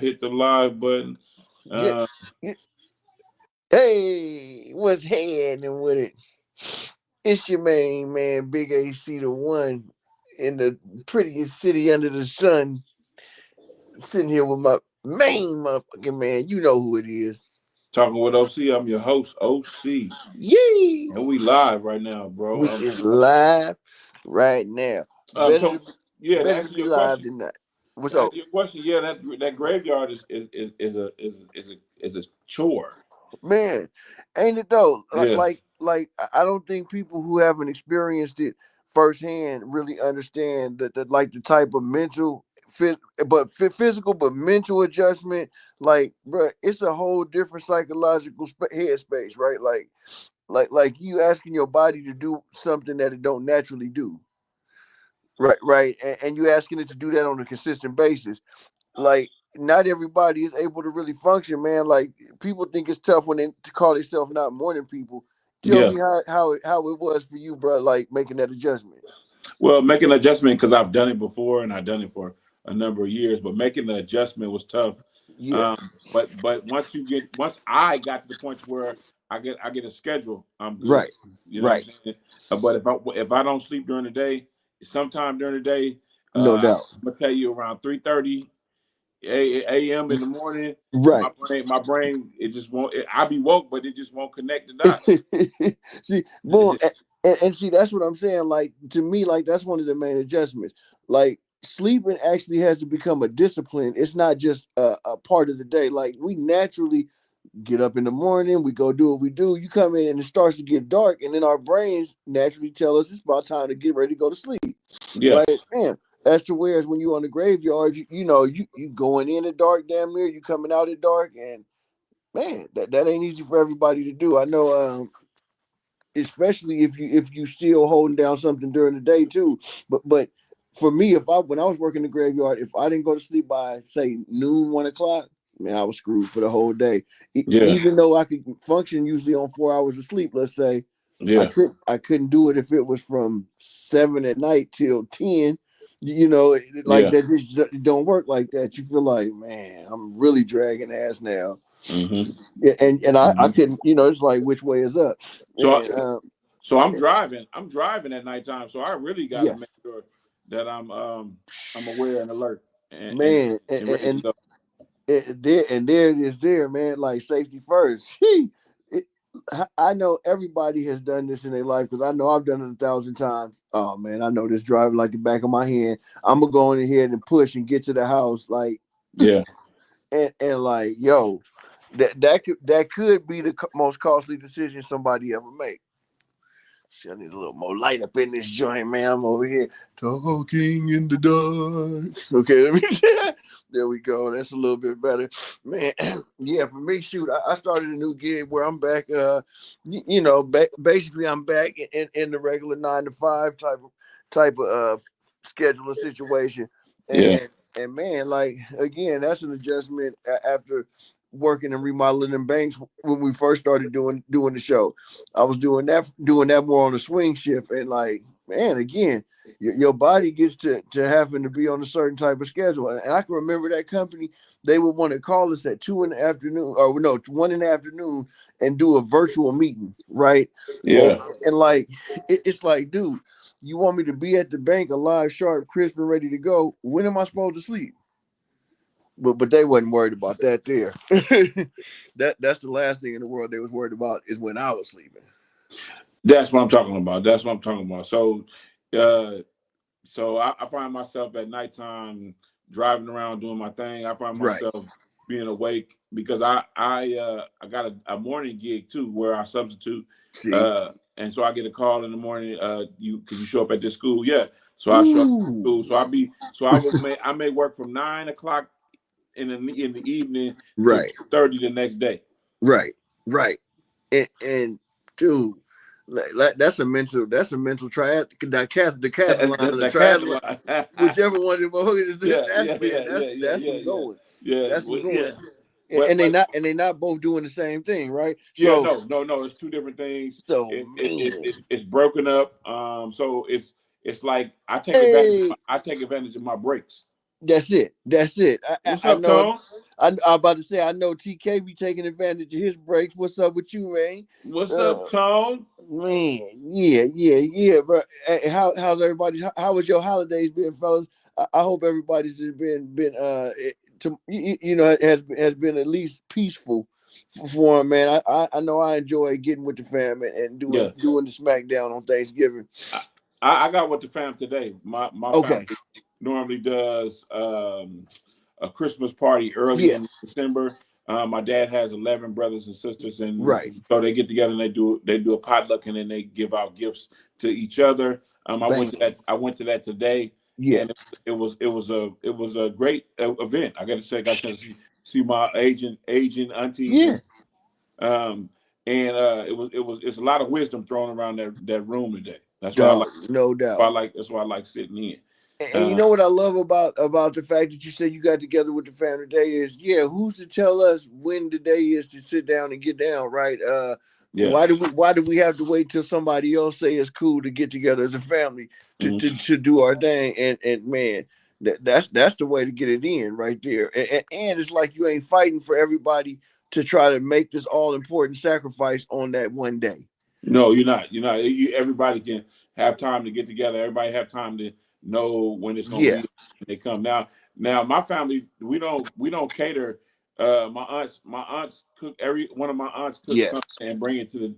hit the live button. Yeah. Uh, Yeah. Hey, what's happening with it? It's your main man, Big AC the one, in the prettiest city under the sun, sitting here with my main motherfucking man. You know who it is. Talking with OC. I'm your host, OC, Yee! and we live right now, bro. We is live right now. Better So to be, yeah, to better to answer be your live question, than not. What's up? yeah, that graveyard is a chore. Man, ain't it though? Yeah, I don't think people who haven't experienced it firsthand really understand that like the type of mental, physical, but mental adjustment. Like, bro, it's a whole different psychological headspace, right? Like you asking your body to do something that it don't naturally do, right, and you asking it to do that on a consistent basis. Like, not everybody is able to really function, man. Like, people think it's tough when they to call themselves not morning people. Tell yeah. me how it was for you, bro, like making that adjustment. Well, making an adjustment because I've done it before and I've done it for a number of years, but making the adjustment was tough. Yeah. But once I got to the point where I get a schedule, I'm good. Right. You know what Right. I'm saying? But if I don't sleep during the day, sometime during the day, No I'm doubt. gonna tell you around 3:30 a.m. in the morning, Right. my brain, it just won't. I be woke, but it just won't connect the dots. See, boom, and see, that's what I'm saying. Like, to me, like, that's one of the main adjustments. Like, sleeping actually has to become a discipline. It's not just a part of the day. Like, we naturally get up in the morning, we go do what we do. You come in and it starts to get dark, and then our brains naturally tell us it's about time to get ready to go to sleep. Yeah, Right? Man, that's to whereas when you on the graveyard, you going in at dark damn near, you coming out at dark, and man, that ain't easy for everybody to do. I know, especially if you still holding down something during the day too. But for me, if I when I was working the graveyard, if I didn't go to sleep by say noon, 1 o'clock, man, I was screwed for the whole day. yeah, Even though I could function usually on 4 hours of sleep, let's say, yeah, I couldn't do it if it was from 7 at night till 10. You know, like yeah. that just don't work like that. You feel like, man, I'm really dragging ass now. Hmm. Yeah, and I Hmm. couldn't, it's like which way is up. So And So I'm driving. I'm driving at nighttime. So I really got to yeah, make sure that I'm aware and alert and and, man, and ready to go. there it is there, man. Like, safety first. It, I know everybody has done this in their life because I know I've done it 1,000 times. Oh man, I know this driving like the back of my hand. I'm gonna go in ahead and push and get to the house, like, Yeah. and like, yo, that could be the most costly decision somebody ever make. See, I need a little more light up in this joint, man. I'm over here talking in the dark. Okay, let me. There we go. That's a little bit better, man. Yeah, for me, shoot, I started a new gig where I'm back. Basically, I'm back in the regular 9 to 5 type of scheduling situation, and Yeah. and and man, like, again, that's an adjustment after working and remodeling in banks when we first started doing the show. I was doing that more on a swing shift, and like, man, again, your body gets to having to be on a certain type of schedule. And I can remember that company, they would want to call us at 2 in the afternoon, or no, 1 in the afternoon, and do a virtual meeting, right? And, Yeah. and like, it's like, dude, you want me to be at the bank alive, sharp, crisp, and ready to go? When am I supposed to sleep? But they wasn't worried about that there. That's the last thing in the world they was worried about is when I was sleeping. That's what I'm talking about. That's what I'm talking about. Uh, so I find myself at nighttime driving around doing my thing. I find Right. myself being awake because I got a morning gig too where I substitute, See. uh, and so I get a call in the morning. You could you show up at this school? Yeah. So I show up at Ooh. school. I may work from 9 o'clock in the evening to Right. 2:30 the next day. Right. Right. And dude, that's a mental triad, the decathlon or the triathlon, The whichever one of them is. yeah, That's yeah, man, yeah, yeah, yeah, that's yeah, some yeah, going. yeah, That's some yeah. going. And, But and they not and they not both doing the same thing, right? yeah, So no. It's two different things. so man. It's broken up. So it's like I take advantage. Hey, I take advantage of my breaks. That's it. That's it. What's I up, know. Tone? I'm about to say I know TK be taking advantage of his breaks. What's up with you, man? What's up, Uh, Tone? Man, yeah, bro. How's everybody? How was your holidays been, fellas? I hope everybody's been you know has been at least peaceful for him, man. I know I enjoy getting with the fam and Yeah, doing the SmackDown on Thanksgiving. I, I got with the fam today. My Okay, family normally does a Christmas party early yeah, in December. My dad has 11 brothers and sisters, and right, so they get together and they do a potluck, and then they give out gifts to each other. I went bang, to that. I went to that today, yeah, and it was a great event. I got to say, I got a chance to see my aging aunties, yeah, um, and it's a lot of wisdom thrown around that room today. That's why I like. dog, no doubt. That's why I like sitting in. And you Uh, know what I love about the fact that you said you got together with the family today is, yeah, who's to tell us when the day is to sit down and get down, right? yeah. Why do we have to wait till somebody else say it's cool to get together as a family Mhm. to do our thing? And man, that's the way to get it in right there. And it's like you ain't fighting for everybody to try to make this all important sacrifice on that one day. No, you're not. You're not. Everybody can have time to get together. Everybody have time to know when it's going to be Yeah, when they come. Now, my family we don't cater. My aunts cook every one of my aunts cook yeah, something and bring it to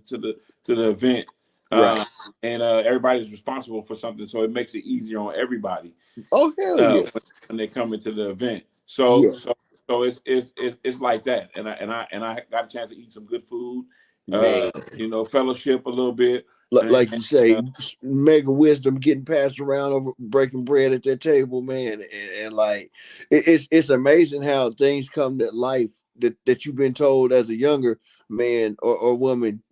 the event. right. Uh, and everybody's responsible for something, so it makes it easier on everybody Oh hell uh, yeah, when they come into the event. So yeah, so so it's like that. And I got a chance to eat some good food, man. fellowship a little bit. And, Like you say, uh, mega wisdom getting passed around over breaking bread at that table, man. And like it's amazing how things come to life that you've been told as a younger man or woman,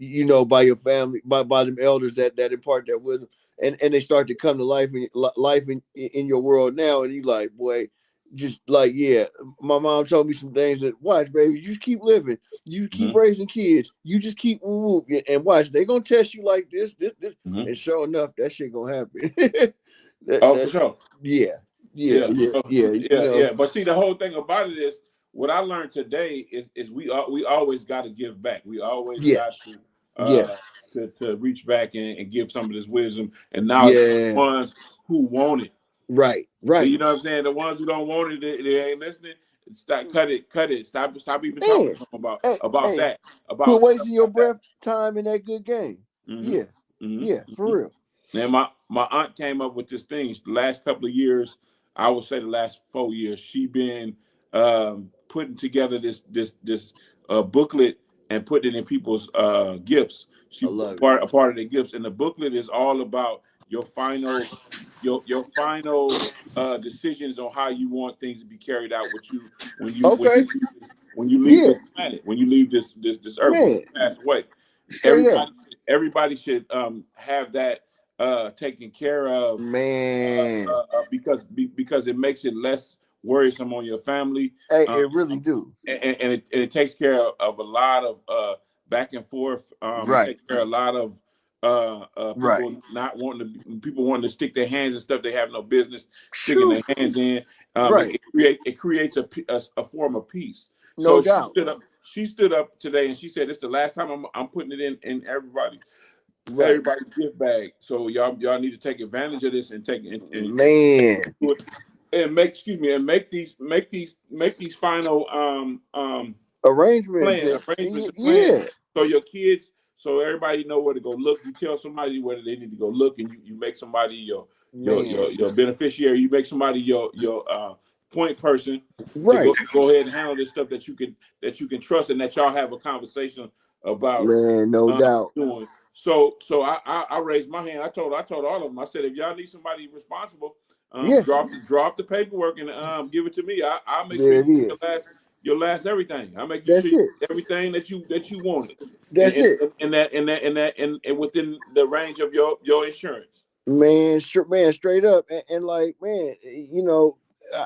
by your family, by them elders that impart that wisdom, and they start to come to life in your world now, and you like, boy, just like, yeah, my mom told me some things that, watch, baby, you just keep living, you keep mhm, raising kids, you just keep woo, and watch, they gonna test you like this, mhm. and sure enough, that shit gonna happen. Oh, for That's sure. yeah, Yeah, yeah. yeah. But see, the whole thing about it is what I learned today is we always got to give back. We always Yeah, got yeah, to reach back and give some of this wisdom and knowledge to the yeah. ones who want it. Right, You know what I'm saying? The ones who don't want it, they ain't listening. Stop, cut it. Stop even talking man. to them about Hey, about hey, that, quit about stuff wasting your like that. breath time in that good game. hmm Yeah, hmm yeah, for hmm real. And my aunt came up with this thing. The last couple of years, I would say the last 4 years, she been putting together this booklet and putting it in people's gifts. I She love it. a part of the gifts, and the booklet is all about your final decisions on how you want things to be carried out with you when you when Okay, you leave this, when you leave yeah, this planet, when you leave this earth, when man, you pass away. straight up, Everybody should have that taken care of man. because it makes it less worrisome on your family, Hey, um, it really do. and it takes care of a lot of back and forth. It Right, takes care of a lot of right. people wanting to stick their hands in stuff they have no business sticking Shoo, their hands in. right, It creates a form of peace. no So she doubt. stood up. She stood up today and she said, "It's the last time I'm putting it in Right, everybody's gift bag. So y'all need to take advantage of this and take man. do it and make these final Arrangements, arrangements and plans yeah, so your kids so everybody know where to go look. You tell somebody where they need to go look, and you make somebody man. your beneficiary. You make somebody your point person to Right, go ahead and handle this stuff that you can trust and that y'all have a conversation about man, no doubt. doing. So I raised my hand. I told all of them. I said, if y'all need somebody responsible, Yeah, drop the paperwork and give it to me. I'll make sure there you it is. your last everything. I'll make sure That's you it. get everything that you wanted, That's and it. and within the range of your insurance. Man, man, straight up, and like, man,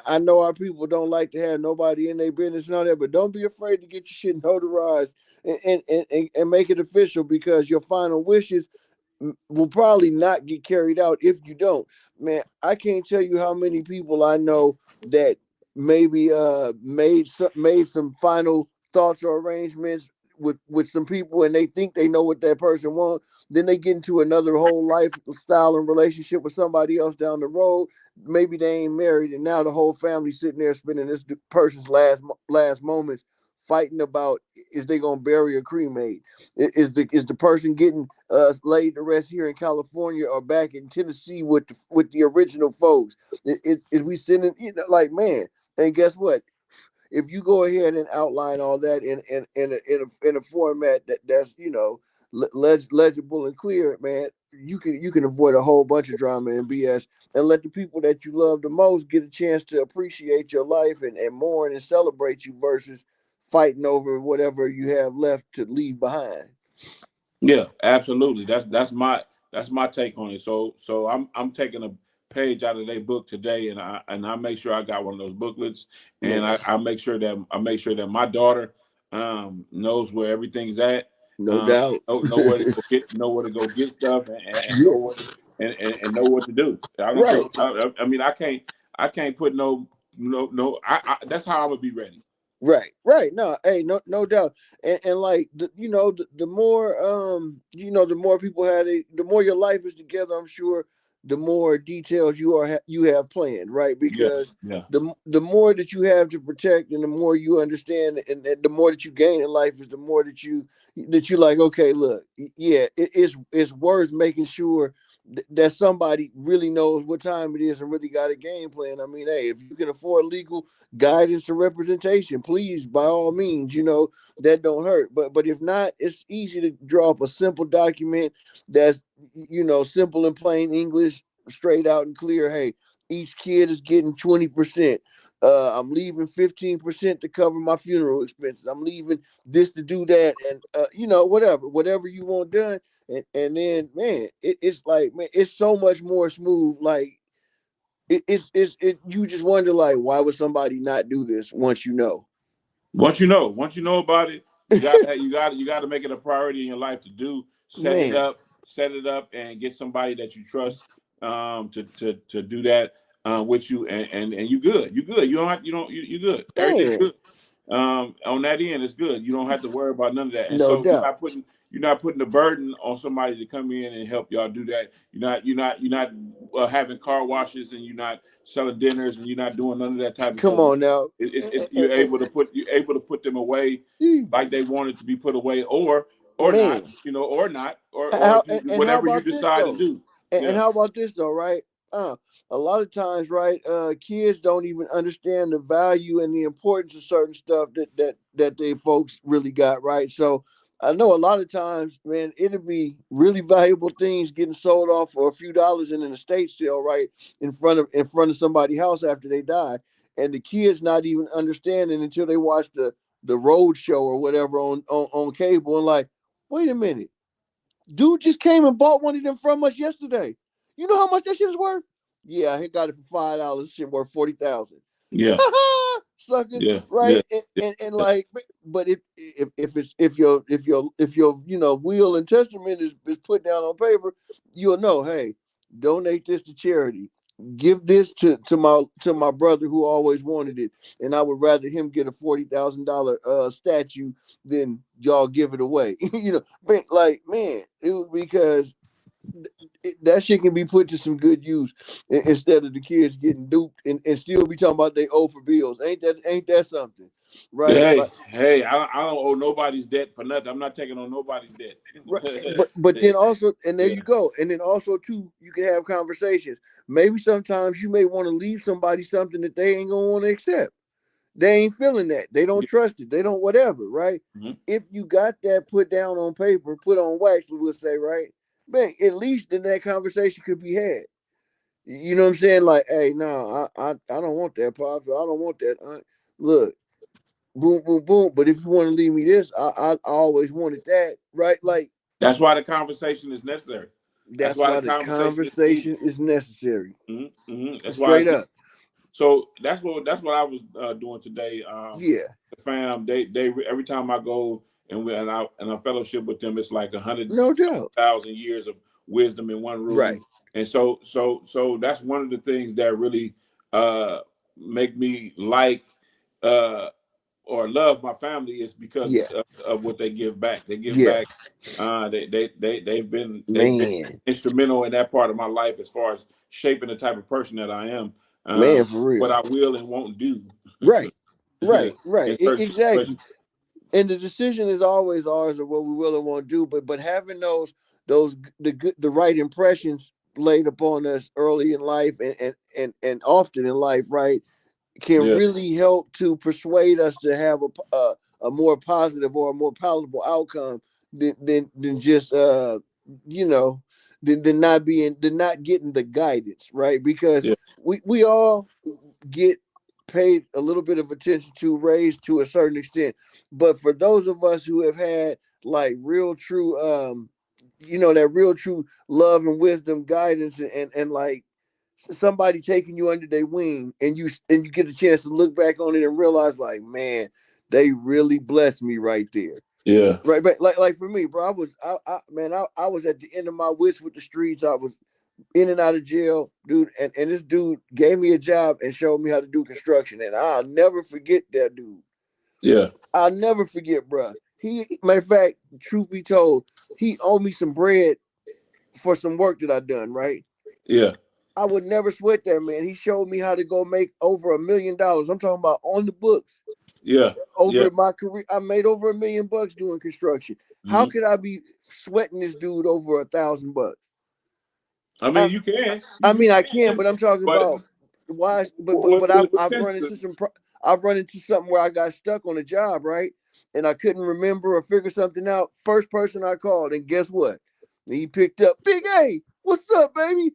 I know our people don't like to have nobody in their business and all that, but don't be afraid to get your shit notarized and make it official, because your final wishes will probably not get carried out if you don't. Man, I can't tell you how many people I know that maybe made some final thoughts or arrangements with some people, and they think they know what that person wants. Then they get into another whole lifestyle and relationship with somebody else down the road. Maybe they ain't married, and now the whole family sitting there spending this person's last moments fighting about, is they gonna bury or cremate? Is the person getting laid to rest here in California or back in Tennessee with the original folks? Is we sending, like, man? And guess what? If you go ahead and outline all that in a format that's legible and clear, man, you can avoid a whole bunch of drama and BS, and let the people that you love the most get a chance to appreciate your life and mourn and celebrate you versus fighting over whatever you have left to leave behind. Yeah, absolutely. That's my take on it. So I'm taking a page out of their book today, and I make sure I got one of those booklets, and Man, I make sure that my daughter knows where everything's at, no doubt. know where to go get stuff, and Yeah, know what and know what to do. I don't care. right. I mean, I can't put no. That's how I'm gonna be ready. Right. No, hey, no doubt. And like the more the more people had it, the more your life is together. I'm sure the more details you have planned, right? Yeah, Because yeah. the more that you have to protect, and the more you understand, and the more that you gain in life, is the more that you like. Okay, look, yeah, it's worth making sure that somebody really knows what time it is and really got a game plan. I mean, hey, if you can afford legal guidance and representation, please, by all means, that don't hurt. But if not, it's easy to draw up a simple document that's simple and plain English, straight out and clear. Hey, each kid is getting 20%. I'm leaving 15% to cover my funeral expenses. I'm leaving this to do that, and whatever you want done. And then, man, it's like, man, it's so much more smooth. Like, you just wonder, like, why would somebody not do this once you know? Once you know about it, you got to make it a priority in your life to do. Man, Set it up, and get somebody that you trust to do that with you, and you good. You good. You good. Everything's man, good. On that end, it's good. You don't have to worry about none of that. And no so doubt. you're not putting the burden on somebody to come in and help y'all do that. You're not having car washes, and you're not selling dinners, and you're not doing none of that type of Come stuff. on now. You're able to put them away like they wanted to be put away, or not, Man, or not, or how if you, and how whatever you about this decide to though? do. And Yeah, how about this though, right? Uh, a lot of times, right? Kids don't even understand the value and the importance of certain stuff that they folks really got, right? So I know a lot of times, man, it'll be really valuable things getting sold off for a few dollars in an estate sale, right, in front of somebody's house after they die, and the kids not even understanding until they watch the road show or whatever on cable, and like, wait a minute. Dude just came and bought one of them from us yesterday. You know how much that shit is worth? Yeah, he got it for $5. Shit worth 40,000. yeah, Sucker, yeah, right? yeah, And like, but if your will and testament is put down on paper, you'll know. Hey, donate this to charity. Give this to my brother who always wanted it, and I would rather him get a $40,000 statue than y'all give it away. Like, man, it was because that shit can be put to some good use, instead of the kids getting duped and still be talking about they owe for bills. Ain't that something, right? Hey, Like, hey, I don't owe nobody's debt for nothing. I'm not taking on nobody's debt. right. But then also, and there Yeah, you go, and then also too, you can have conversations. Maybe sometimes you may want to leave somebody something that they ain't gonna want to accept. They ain't feeling that. They don't yeah. trust it. They don't whatever, right? Mhm. If you got that put down on paper, put on wax, we will say, right? Man, at least then that conversation could be had. You know what I'm saying? Like, hey, no, I don't want that, pops. I don't want that. Look, boom, boom, boom. But if you want to leave me this, I always wanted that, right? Like, That's why the conversation is necessary. That's that's why the why the conversation is needed. conversation is necessary. That's why Straight it's needed. up. So that's what I was doing today. Yeah, The fam, they every time I go and I fellowship with them, it's like a hundred no doubt. thousand years of wisdom in one room. Right. And so that's one of the things that really uh make me like or love my family is because Yeah, of what they give back. They give yeah, back. They've been man, instrumental in that part of my life as far as shaping the type of person that I am. man, for What real. I will and won't do Right, right, in right. certain Exactly. situations. And the decision is always ours of what we will and won't do. But having those the right impressions laid upon us early in life and often in life, right, can Yeah, really help to persuade us to have a more positive or a more palatable outcome than just you know than not getting the guidance, right? Because yeah, we all get paid a little bit of attention to, raised to a certain extent. But for those of us who have had like real true that real true love and wisdom guidance and like somebody taking you under their wing, and you get a chance to look back on it and realize like, man, they really blessed me right there. yeah, Right, but like for me, bro, I was at the end of my wits with the streets. I was in and out of jail, dude. And this dude gave me a job and showed me how to do construction. And I'll never forget that dude. yeah, I'll never forget, bro. Matter of fact, truth be told, he owed me some bread for some work that I done, right? yeah, I would never sweat that, man. He showed me how to go make over $1 million. I'm talking about on the books. yeah, yeah. Over my career, I made over $1 million doing construction. How Hmm. could I be sweating this dude over $1,000? I I, mean, you can, I mean, I you can, can, but I'm talking but about why. But with I've run sense, into I've run into something where I got stuck on a job, right? And I couldn't remember or figure something out. First person I called, and guess what? He picked up. Big A, what's up, baby?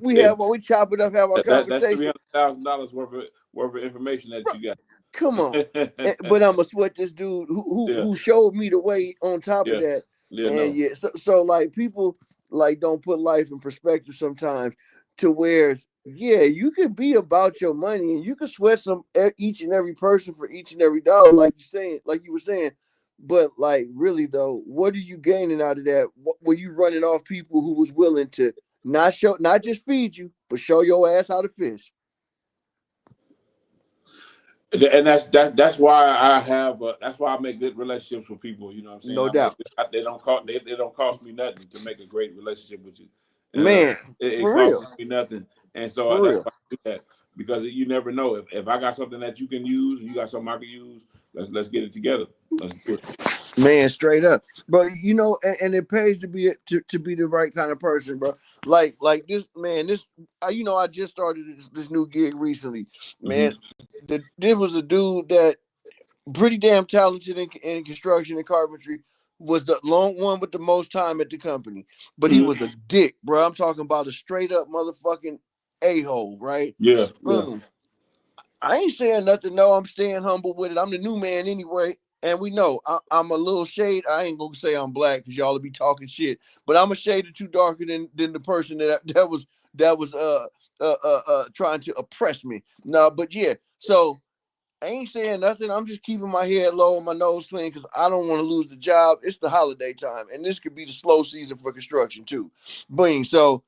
We yeah, have we chop it up, have our that's conversation. $300,000 worth of information that Bro, you come on. got. But I'm gonna sweat this dude who Yeah, who showed me the way on top of yeah, that. yeah, And no, yeah, so like people like don't put life in perspective sometimes to where yeah, you could be about your money and you could sweat each and every person for each and every dollar, like you were saying. But like really though, what are you gaining out of that? What, were you running off people who was willing to not just feed you, but show your ass how to fish? and that's why I have that's why I make good relationships with people. You know what I'm saying? No doubt. They don't cost me nothing to make a great relationship with you. Man, It for costs real. me nothing, and so For that's real. why I do that because you never know if I got something that you can use and you got something I can use. Let's get it together. Let's do it. Man, straight up, bro. And it pays to to be the right kind of person, bro. Like this man, I just started this new gig recently, man. Hmm. There was a dude that pretty damn talented in construction and carpentry, was the long one with the most time at the company, but he Hmm. was a dick, bro. I'm talking about a straight up motherfucking a-hole, right? Yeah, yeah, Boom. I ain't saying nothing. No, I'm staying humble with it. I'm the new man anyway. And we know I'm a little shade. I ain't gonna say I'm black because y'all will be talking shit, but I'm a shade or two darker than the person that was trying to oppress me. No, but yeah. So I ain't saying nothing. I'm just keeping my head low and my nose clean because I don't want to lose the job. It's the holiday time, and this could be the slow season for construction too. Bing. So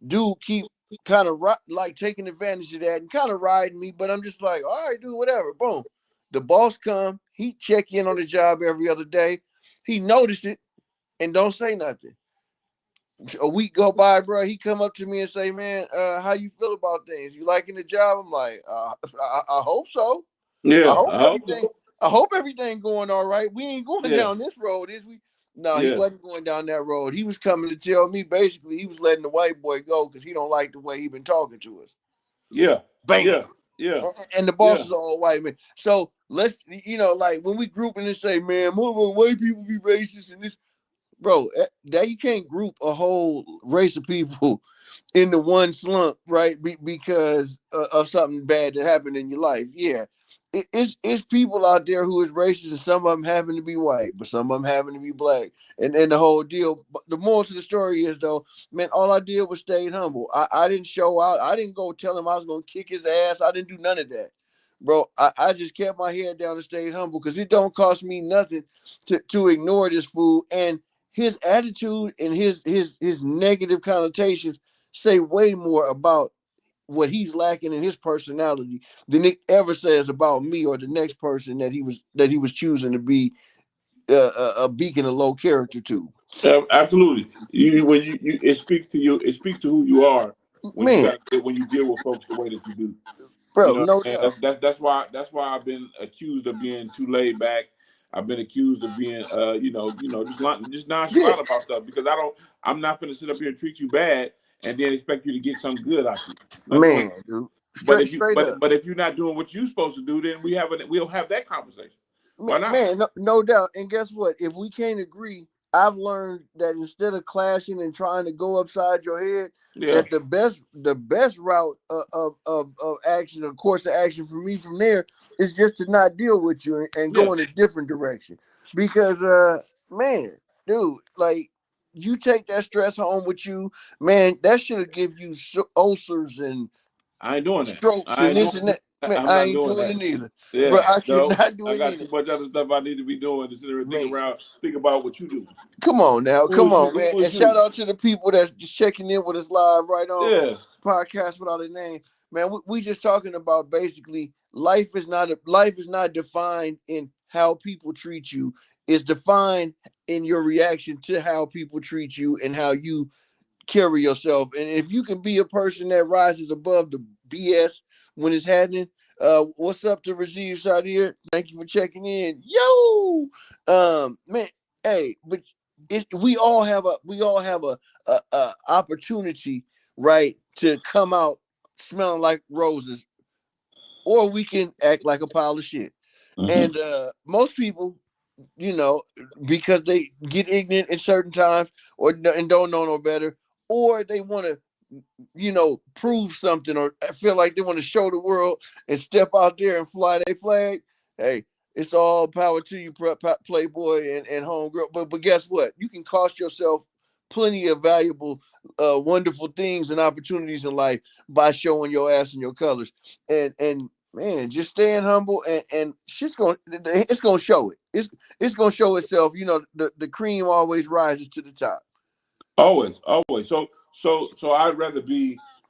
dude keep kind of like taking advantage of that and kind of riding me, but I'm just like, all right, dude, whatever. Boom. The boss come, he check in on the job every other day. He noticed it and don't say nothing. A week go by, bro. He come up to me and say, "Man, how you feel about things? You liking the job?" I'm like, I hope so. I yeah. hope I hope everything. so. I hope everything going all right. We ain't going Yeah, down this road, is we? No, he yeah, wasn't going down that road. He was coming to tell me basically he was letting the white boy go because he don't like the way he been talking to us. yeah, Bam. yeah, yeah, And the boss yeah. is all white man. So let's like when we group and say, man, more white people be racist and this, bro. That you can't group a whole race of people into one slump, right? Because of something bad that happened in your life. Yeah, it's people out there who is racist, and some of them happen to be white, but some of them happen to be black, and the whole deal. But the moral to the story is though, man, all I did was stay humble. I didn't show out. I didn't go tell him I was gonna kick his ass. I didn't do none of that. Bro, I just kept my head down and stayed humble because it don't cost me nothing to ignore this fool and his attitude and his negative connotations say way more about what he's lacking in his personality than Nick ever says about me or the next person that he was choosing to be a beacon of low character to. Absolutely. When it speaks to you. It speaks to who you are Man, when you deal with folks the way that you do. You bro, know, no and doubt. that's why I've been accused of being too laid back. I've been accused of being, just Yeah, nonchalant about stuff because I'm not going to sit up here and treat you bad and then expect you to get something good out of you. Not doing man, that. dude. But Straight up. but if you're not doing what you're supposed to do, then we'll have that conversation. Why not? Man, no doubt. And guess what? If we can't agree, I've learned that instead of clashing and trying to go upside your head, Yeah, that the best route of action, of course, of action for me from there is just to not deal with you and yeah. go in a different direction. Because man, dude, like you take that stress home with you, man, that should have give you ulcers and I ain't doing that. strokes I and ain't this doing and that. that. Man, I'm I not ain't doing doing that. it either. Bro, Yeah, I no, cannot do I it got either. too much other stuff I need to be doing to sit there and Man, think about what you do. come on now, Who come is you? on, man. Who And is shout you? out to the people that's just checking in with us live right on Yeah, podcast without a name. Man, we just talking about basically life is not defined in how people treat you. It's defined in your reaction to how people treat you and how you carry yourself. And if you can be a person that rises above the BS when it's happening, what's up to Rajiv out here? Thank you for checking in. Yo, man, hey, but we all have a opportunity, right, to come out smelling like roses, or we can act like a pile of shit. hmm And most people, you know, because they get ignorant in certain times and don't know no better, or they want to, prove something or feel like they want to show the world and step out there and fly their flag. Hey, it's all power to you, Playboy and homegirl. But guess what? You can cost yourself plenty of valuable, wonderful things and opportunities in life by showing your ass and your colors. And man, just staying humble and it's gonna show it. It's gonna show itself. You know, the cream always rises to the top. always, always. So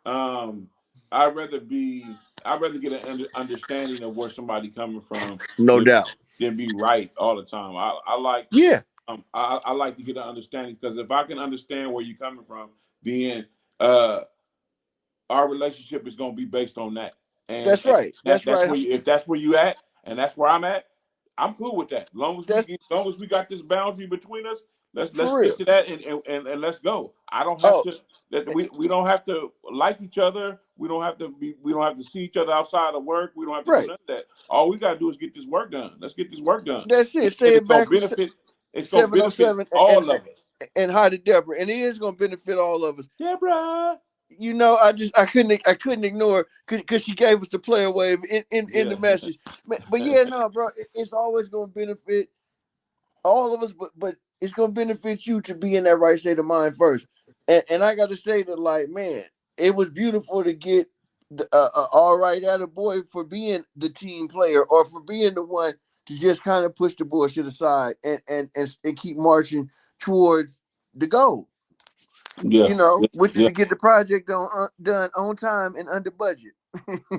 um, I'd rather be, I'd rather get an understanding of where somebody coming from No than doubt. be right all the time. I like Yeah, I like to get an understanding because if I can understand where you're coming from, then uh our relationship is going to be based on that. that's right. That's That's right. where if that's where you at and that's where I'm at, I'm cool with that. That's Long as we got this boundary between us, let's for real. stick to that and let's go. I don't have Oh, to that we don't have to like each other. We don't have to see each other outside of work. We don't have to do right. none of that. All we got to do is get this work done. Let's get this work done. That's And it. Say it backwards. it's going to benefit 707 all of us. and hi to Deborah, and it is gonna benefit all of us. Deborah. You know, I couldn't ignore because she gave us the player wave in the Yeah. message. But yeah, no, bro, it's always gonna benefit all of us, but it's gonna benefit you to be in that right state of mind first. And I got to say that, like, man, it was beautiful to get the all right at a boy for being the team player or for being the one to just kind of push the bullshit aside and keep marching towards the goal. Yeah. You know, which is Yeah. to get the project done on time and under budget.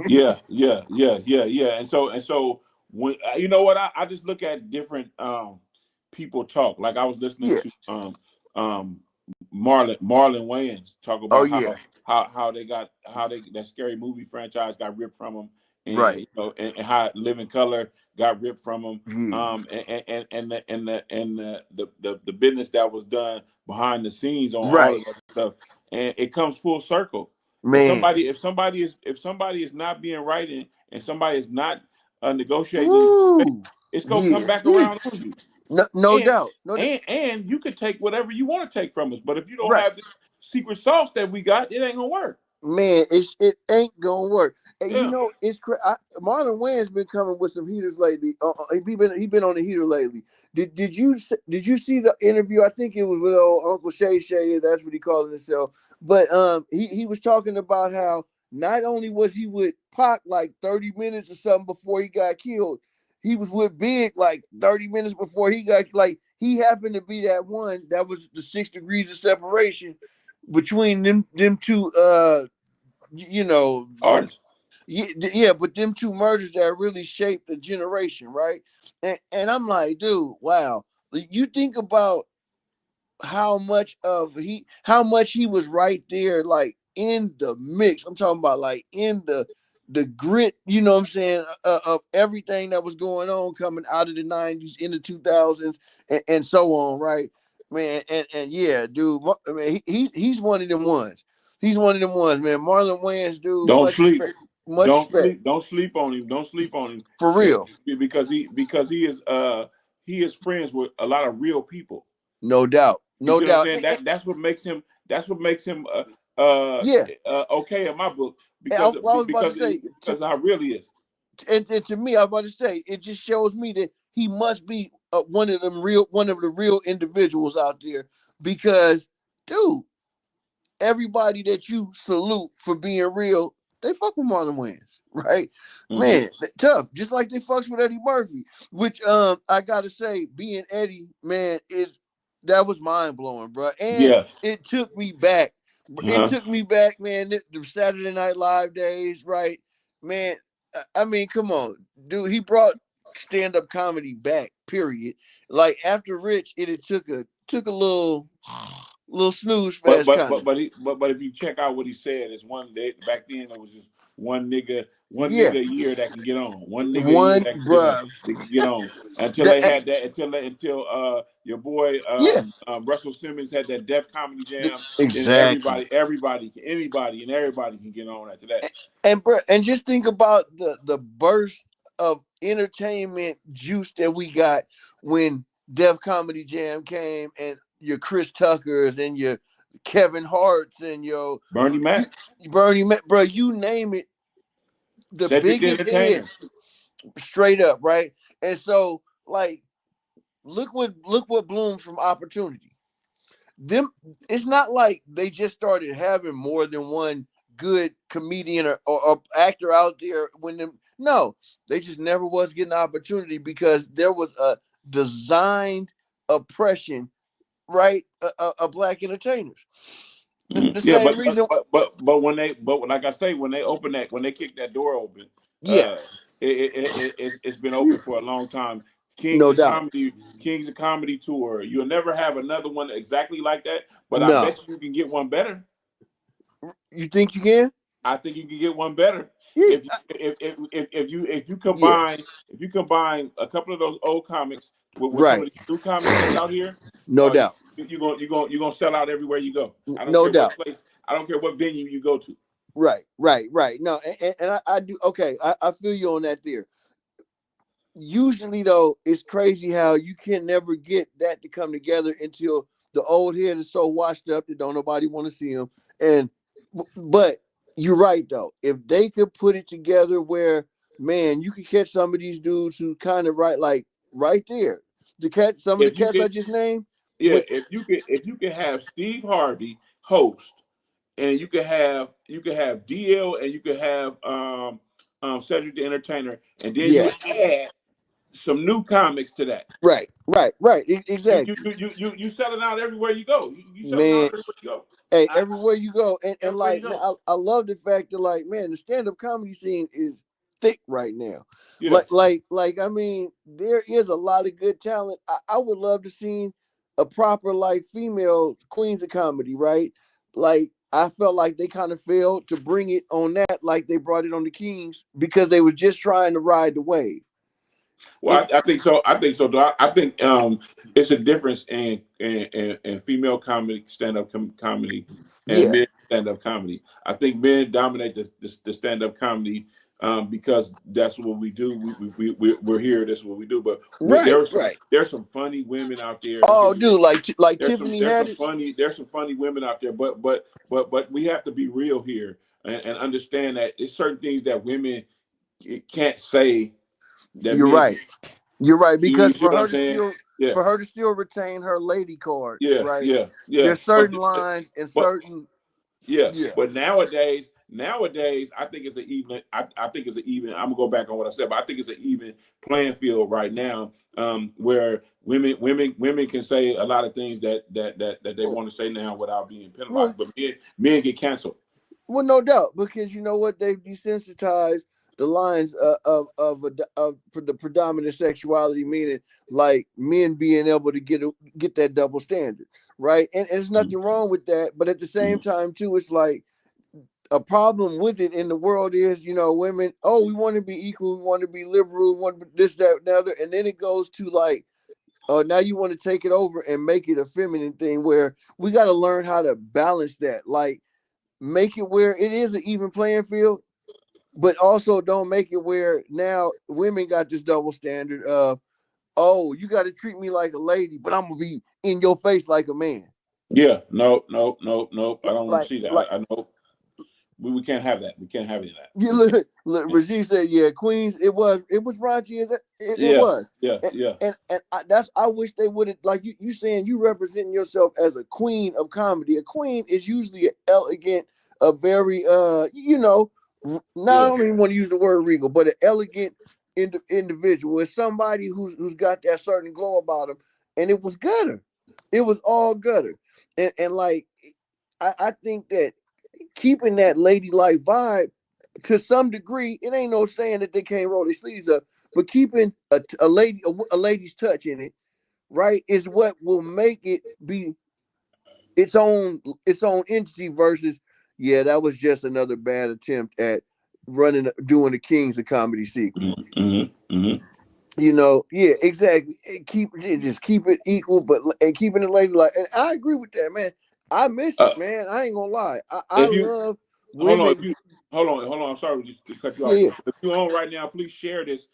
Yeah. And so when you know what I just look at different people talk. Like I was listening Yeah. to Marlon Wayans talk Oh about yeah. how they got how they that scary movie franchise got ripped from them, and Right. and how Living Color got ripped from them. Yeah. The business that was done behind the scenes on all Right. of that stuff, and it comes full circle. Man. If somebody is not being right and somebody is not negotiating, Woo. it's gonna come Yeah. back Yeah. around on you. No And doubt. No doubt. and you could take whatever you want to take from us, but if you don't Right. have this secret sauce that we got, it ain't gonna work. Man, it ain't gonna work. And you Yeah. know, Marlon Wayans been coming with some heaters lately. He been on the heater lately. Did you see the interview? I think it was with old Uncle Shay Shay. That's what he calling himself. But he was talking about how not only was he with Pac like 30 minutes or something before he got killed, he was with Big like 30 minutes before he got like he happened to be that one that was the 6 degrees of separation between them two you know, Artists. yeah, but them two murders that really shaped a generation, right? And I'm like, dude, wow. You think about how much he was right there, like in the mix. I'm talking about like in the grit, you know what I'm saying, of everything that was going on coming out of the 90s in the 2000s and so on, right? Man, and yeah, dude, man, he's one of them ones. He's one of them ones, man. Marlon Wayans, dude, Don't much sleep. respect, much respect Don't sleep on him. Don't sleep on him. for real. Because he is friends with a lot of real people. No doubt, You no see what I'm doubt. saying? That's what makes him. That's what makes him Yeah, okay in my book I was about to say, because how real he is. and to me, I was about to say, it just shows me that he must be one of the real individuals out there, because, dude, everybody that you salute for being real, they fuck with Marlon Wayans, right? Man, tough, just like they fucks with Eddie Murphy. Which I gotta say, being Eddie, man, that was mind blowing, bro. And Yeah. it took me back. It Uh-huh. took me back, man. The Saturday Night Live days, right? Man, I mean, come on, dude. He brought stand-up comedy back. Period. Like after Rich, it took a little snooze But fest but kind but of. but if you check out what he said, it's one day back then it was just one Yeah, nigga a year that can get on. One nigga a year one, that can get on. bruh. They can get on. Until That, they had that until your boy yeah, Russell Simmons had that Def Comedy Jam, then exactly. anybody can get on after that. And bro, and just think about the burst of entertainment juice that we got when Def Comedy Jam came, and your Chris Tuckers and your Kevin Harts and your Bernie Mac, Bernie Mac, bro, you name it, the Cedric the biggest Entertainer. heads, straight up, right? And so, like, look what bloomed from opportunity. Them, it's not like they just started having more than one good comedian or actor out there when them. No, they just never was getting opportunity because there was a designed oppression, right? Of black entertainers. The Yeah, same reason. but but like I say, when they kick that door open, Yeah, it's been open for a long time. no doubt. Kings of Comedy tour. You'll never have another one exactly like that, but I No, bet you can get one better. you think you can? I think you can get one better Yeah, if you yeah, combine a couple of those old comics with some right. of these new comics that's out here. No doubt. You're gonna sell out everywhere you go. I don't No care what doubt. place. I don't care what venue you go to. Right. No, and I do. Okay, I feel you on that there. Usually though, it's crazy how you can never get that to come together until the old head is so washed up that don't nobody want to see him. And but you're right though, if they could put it together where, man, you could catch some of these dudes who kind of right there, the cat some of the If you cats I can, just named yeah, with. if you can have Steve Harvey host, and you could have DL, and you could have Cedric the Entertainer, and then Yeah, you add some new comics to that. right, exactly, You selling out everywhere you go. You selling out man. everywhere you go. Hey, everywhere you go, and Everywhere you like, man, go. I love the fact that, like, man, the stand-up comedy scene is thick right now. Yeah. I mean, there is a lot of good talent. I would love to see a proper, like, female queens of comedy, right? Like, I felt like they kind of failed to bring it on that, like they brought it on the Kings, because they were just trying to ride the wave. Well, I think so. I think so. I think it's a difference in female comedy, comedy, and Yeah, men stand up comedy. I think men dominate the stand up comedy because that's what we do. We're here. That's what we do. But right. there's some funny women out there. Don't get Oh, me wrong. dude, like Tiffany had it. There's some funny women out there. But we have to be real here and understand that it's certain things that women can't say that You're men right. can. You're right, You because see what I'm saying? Yeah, for her to still retain her lady card, yeah, right? yeah, yeah. There's certain lines and But certain. yeah, Yeah, but nowadays, I think it's an even. I think it's an even. I'm gonna go back on what I said, but I think it's an even playing field right now, where women can say a lot of things that they want to say now without being penalized. well, But men get canceled. Well, no doubt, because you know what, they've desensitized the lines of the predominant sexuality, meaning like men being able to get that double standard, right? And there's Mhm. nothing wrong with that, but at the same Mhm. time, too, it's like a problem with it in the world is, women, oh, we want to be equal, we want to be liberal, we want to be this, that, and the other, and then it goes to like, now you want to take it over and make it a feminine thing where we got to learn how to balance that, like make it where it is an even playing field, but also don't make it where now women got this double standard of, oh, you got to treat me like a lady, but I'm gonna be in your face like a man. Yeah, no, no, no, no. I don't want to Like, see that. like I know we can't have that. We can't have any of that. you look, Regine said, yeah, Queens, it was raunchy as it Yeah, was. yeah, yeah. And I wish they would have, like you saying, you representing yourself as a queen of comedy. A queen is usually an elegant, a very now I Yeah. don't even want to use the word regal, but an elegant individual is somebody who's got that certain glow about them. And it was gutter. It was all gutter. And like I think that keeping that ladylike vibe to some degree, it ain't no saying that they can't roll their sleeves up, but keeping a lady's touch in it, right, is what will make it be its own entity versus, yeah, that was just another bad attempt at doing the Kings of Comedy sequel. Mm-hmm. Mm-hmm. Yeah, exactly. Just keep it equal, but and keeping it lady like. And I agree with that, man. I miss Uh, it, man. I ain't gonna lie. I if you love hold on, if women. you hold on. I'm sorry just to cut you Yeah, off. yeah. If you're on right now, please share this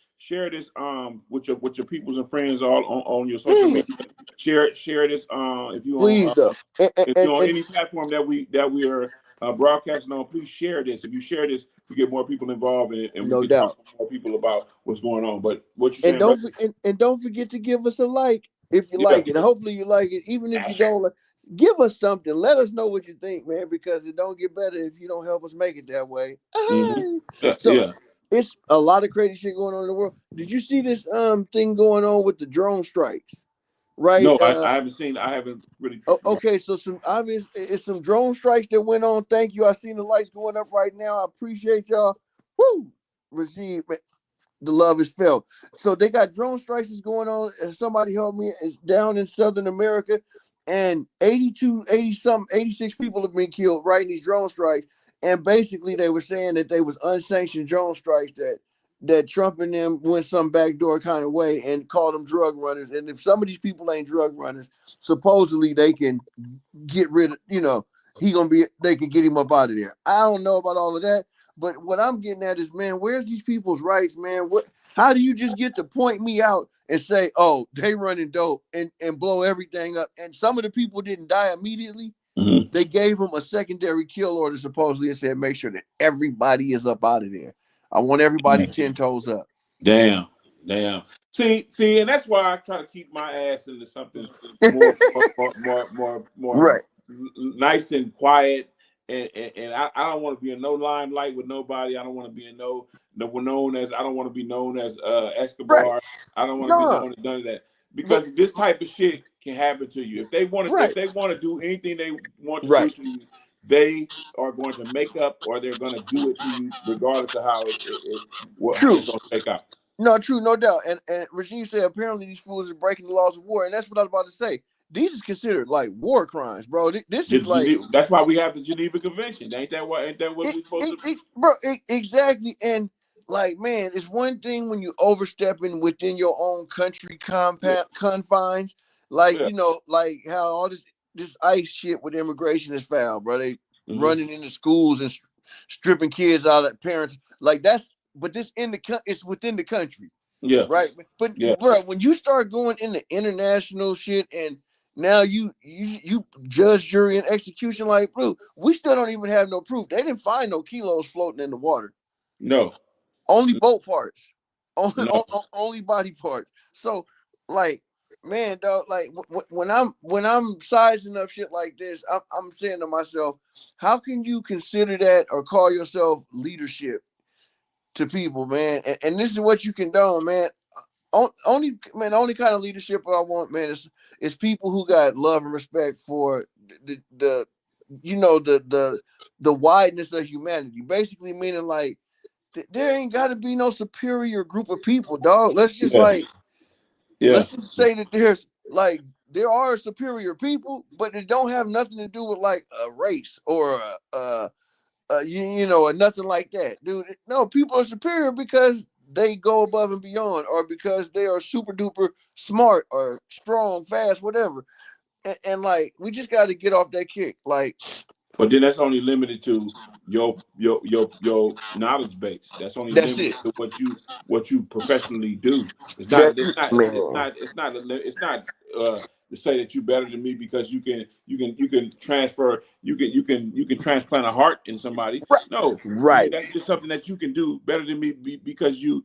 with your peoples and friends all on your social Yeah, media. Share this if you on please though. And, and, if and, you're on and any platform that we are broadcasting on, please share this. If you share this, we get more people involved, and we no can talk doubt. to more people about what's going on. But what you And saying, brother? don't forget to give us a like if you Yeah. like it. And hopefully you like it. Even if you Ash. don't, give us something. Let us know what you think, man, because it don't get better if you don't help us make it that way. Mm-hmm. Yeah. So Yeah. it's a lot of crazy shit going on in the world. Did you see this thing going on with the drone strikes? Right? No, I haven't seen. I haven't really. Okay, so some obvious it's some drone strikes that went on. Thank you. I seen the lights going up right now. I appreciate y'all. Woo! Receive the love is felt. So they got drone strikes is going on. And somebody helped me. It's down in Southern America, and 82, 80 something, 86 people have been killed right in these drone strikes. And basically, they were saying that they was unsanctioned drone strikes that Trump and them went some backdoor kind of way and called them drug runners. And if some of these people ain't drug runners, supposedly they can get rid of, they can get him up out of there. I don't know about all of that, but what I'm getting at is, man, where's these people's rights, man? How do you just get to point me out and say, oh, they running dope and blow everything up? And some of the people didn't die immediately. Mm-hmm. They gave him a secondary kill order supposedly and said, make sure that everybody is up out of there. I want everybody 10 toes up. Damn, damn. See, and that's why I try to keep my ass into something more Right. nice and quiet. And I don't want to be in no limelight with nobody. I don't want to be in known as. I don't want to be known as Right. Escobar. I don't want to be No. known as none of that But because this type of shit can happen to you. If right. they want to do anything they want to do Right. to you, they are going to make up or they're going to do it to you regardless of how what True. it's going to take out. No, true, no doubt. And Regime said apparently these fools are breaking the laws of war, and that's what I was about to say. These is considered like war crimes, bro. This is like That's why we have the Geneva Convention. Ain't that what? Ain't that what we supposed to? bro, exactly. And like, man, it's one thing when you overstepping within your own country Yeah, confines, like yeah. like how all this ICE shit with immigration is foul, bro. They Mm-hmm. running into schools and stripping kids out of parents, like that's. But this it's within the country. Yeah, Right. But yeah. bro, when you start going into international shit and now you judge, jury, and execution, like, bro, we still don't even have no proof. They didn't find no kilos floating in the water. No, Only boat parts. Only no. only body parts. So like, man, dog, like when I'm sizing up shit like this, I'm saying to myself, how can you consider that or call yourself leadership to people, man? And this is what you condone, man. Only kind of leadership I want, man, is people who got love and respect for the wideness of humanity. Basically meaning like there ain't got to be no superior group of people, dog. Yeah, yeah. Let's just say that there's like there are superior people, but it don't have nothing to do with like a race or or nothing like that, dude. No, people are superior because they go above and beyond, or because they are super duper smart or strong, fast, whatever. And like we just got to get off that kick. Like But then that's only limited to your knowledge base. That's only that's limited it. to what you professionally do. It's not. That It's not. It's man, not. It's not. It's not. To say that you're better than me because you can transfer you can transplant a heart in somebody. right, No, right, that's just something that you can do better than me because you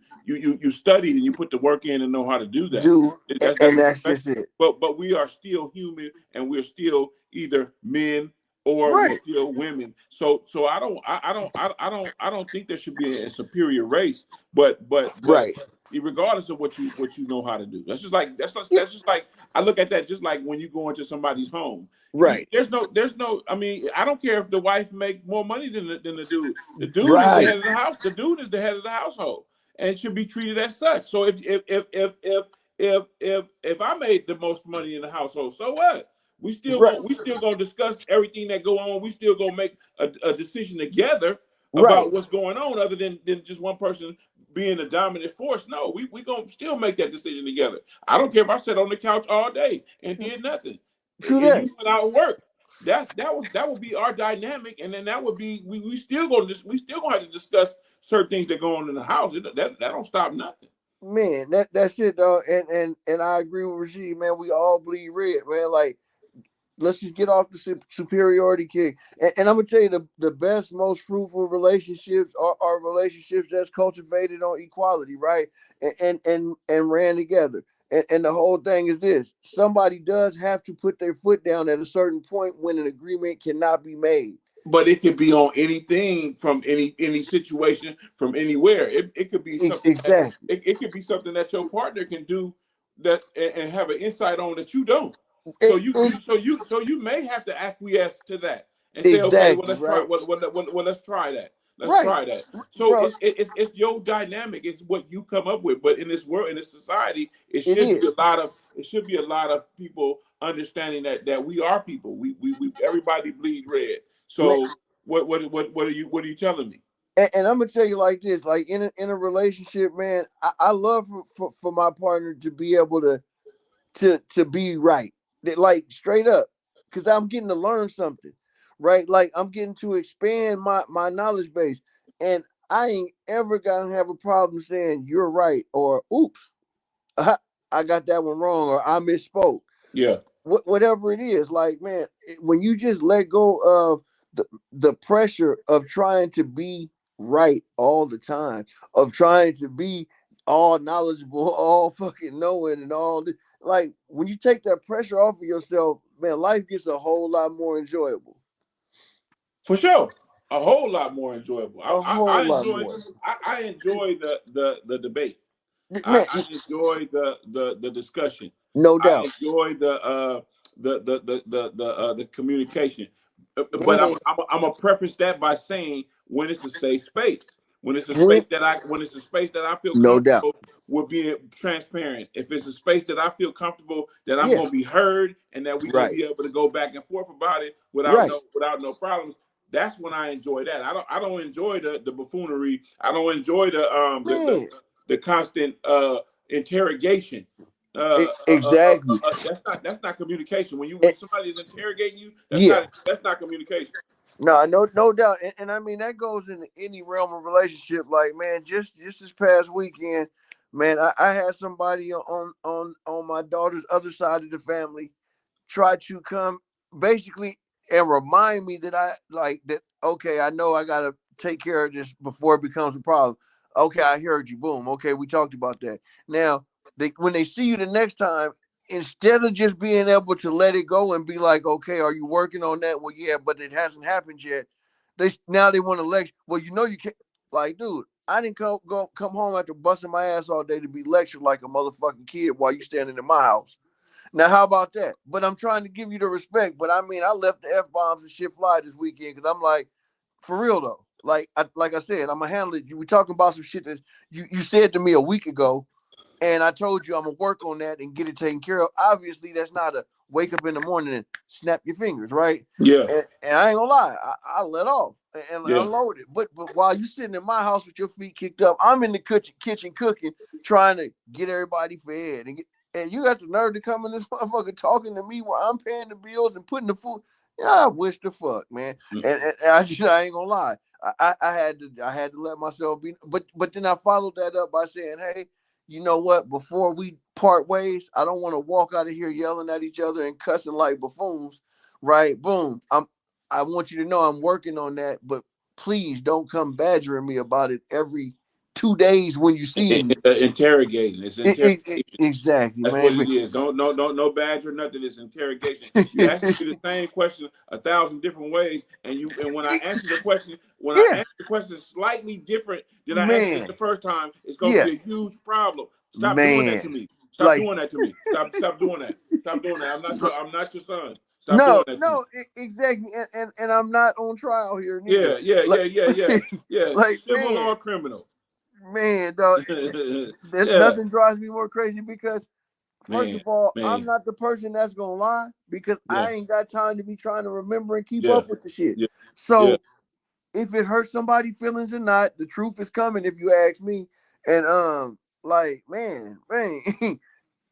studied and you put the work in and know how to do that. dude. That's And a that's profession. just it. But we are still human and we're still either men or we're Right, still women. So I don't think there should be a superior race, but right, regardless of what you know how to do. yeah, That's just like I look at that just like when you go into somebody's home. right, There's no. I mean, I don't care if the wife make more money than the dude. The dude is the right, head of the house. The dude is the head of the household and should be treated as such. So if I made the most money in the household, so what? right, We still gonna discuss everything that go on. We still gonna make a decision together right. about what's going on, other than just one person being the dominant force. No, we gonna still make that decision together. I don't care if I sat on the couch all day and did nothing, True and that. you went out and worked. That would be our dynamic, and then that would be we still gonna have to discuss certain things that go on in the house. That don't stop nothing. Man, that's it, dog. And I agree with Rasheed, man. We all bleed red, man. Like let's just get off the superiority kick. And I'm gonna tell you the best, most fruitful relationships are relationships that's cultivated on equality, right? And ran together. And the whole thing is this: somebody does have to put their foot down at a certain point when an agreement cannot be made. But it could be on anything from any situation from anywhere. It could be something that Exactly. it could be something that your partner can do that and have an insight on that you don't. So It, you it, you so you so you may have to acquiesce to that and say, okay, well exactly, let's try right? let's try that. Let's Right, try that. So bro. it's your dynamic. It's what you come up with. But in this world, in this society, It is. it should be a lot of people understanding that we are people. We everybody bleed red. Man, So what are you telling me? and I'm gonna tell you like this: like in a relationship, man, I love for my partner to be able to be right, like straight up, because I'm getting to learn something, right? Like I'm getting to expand my knowledge base, and I ain't ever gonna have a problem saying you're right or oops, I got that one wrong or I misspoke. Yeah. Whatever it is, like man, when you just let go of the pressure of trying to be right all the time, of trying to be all knowledgeable, all fucking knowing, and all this, like when you take that pressure off of yourself, man, life gets a whole lot more enjoyable. For sure. A whole lot more enjoyable. A whole lot more, I enjoy the debate. man. I enjoy the discussion. No I doubt, enjoy the communication. But man. I'm gonna preface that by saying when it's a safe space, Hmm. when it's a space that I feel No doubt, comfortable with being transparent. If it's a space that I feel comfortable that I'm yeah, gonna be heard and that we're gonna right, be able to go back and forth about it right, without no problems. That's when I enjoy that. I don't enjoy the buffoonery. I don't enjoy man. the constant interrogation. Exactly. That's not communication. Eh, When somebody is interrogating you, yeah. that's not communication. No doubt, and I mean that goes into any realm of relationship. Like, man, just this past weekend, man, I had somebody on my daughter's other side of the family try to come basically and remind me that I like that. Okay, I know I gotta take care of this before it becomes a problem. Okay, I heard you. Boom. Okay, we talked about that. Now, when they see you the next time, instead of just being able to let it go and be like, okay, are you working on that? Well, yeah, but it hasn't happened yet. They want to lecture. Well, you can't. Like, dude, I didn't come home after busting my ass all day to be lectured like a motherfucking kid while you standing in my house. Now, how about that? But I'm trying to give you the respect. But I mean, I left the F-bombs and shit fly this weekend because I'm like, for real though. Like I said, I'm gonna handle it. We talking about some shit that you said to me a week ago, and I told you I'm gonna work on that and get it taken care of. Obviously, that's not a wake up in the morning and snap your fingers, right? Yeah, And I ain't gonna lie, I let off and yeah. unload it. But while you sitting in my house with your feet kicked up, I'm in the kitchen cooking, trying to get everybody fed and you got the nerve to come in this motherfucker talking to me while I'm paying the bills and putting the food. Yeah, I wish the fuck, man. And I ain't gonna lie. I had to let myself be, but then I followed that up by saying, hey, you know what? Before we part ways, I don't want to walk out of here yelling at each other and cussing like buffoons, right? Boom. I want you to know I'm working on that, but please don't come badgering me about it every 2 days when you see me. Interrogating. It's interrogation. Exactly, That's what man. it is. Don't no badge or nothing. It's interrogation. You ask me the same question 1,000 different ways, and when I answer the question, when I Yeah, answer the question slightly different than I answered it man. the first time, it's gonna Yeah, be a huge problem. Stop doing that man. to me. Stop Like doing that to me. Stop doing that. Stop doing that. I'm not your son. Stop doing no, that to me. no, exactly. And I'm not on trial here neither. Yeah, yeah, Like, yeah, yeah, yeah, yeah. like Civil or criminal. man, dog. Yeah, Nothing drives me more crazy because first man, of all, I'm man. not the person that's gonna lie because Yeah, I ain't got time to be trying to remember and keep yeah, up with the shit. yeah, yeah. So if it hurts somebody's feelings or not, the truth is coming if you ask me. And like, man,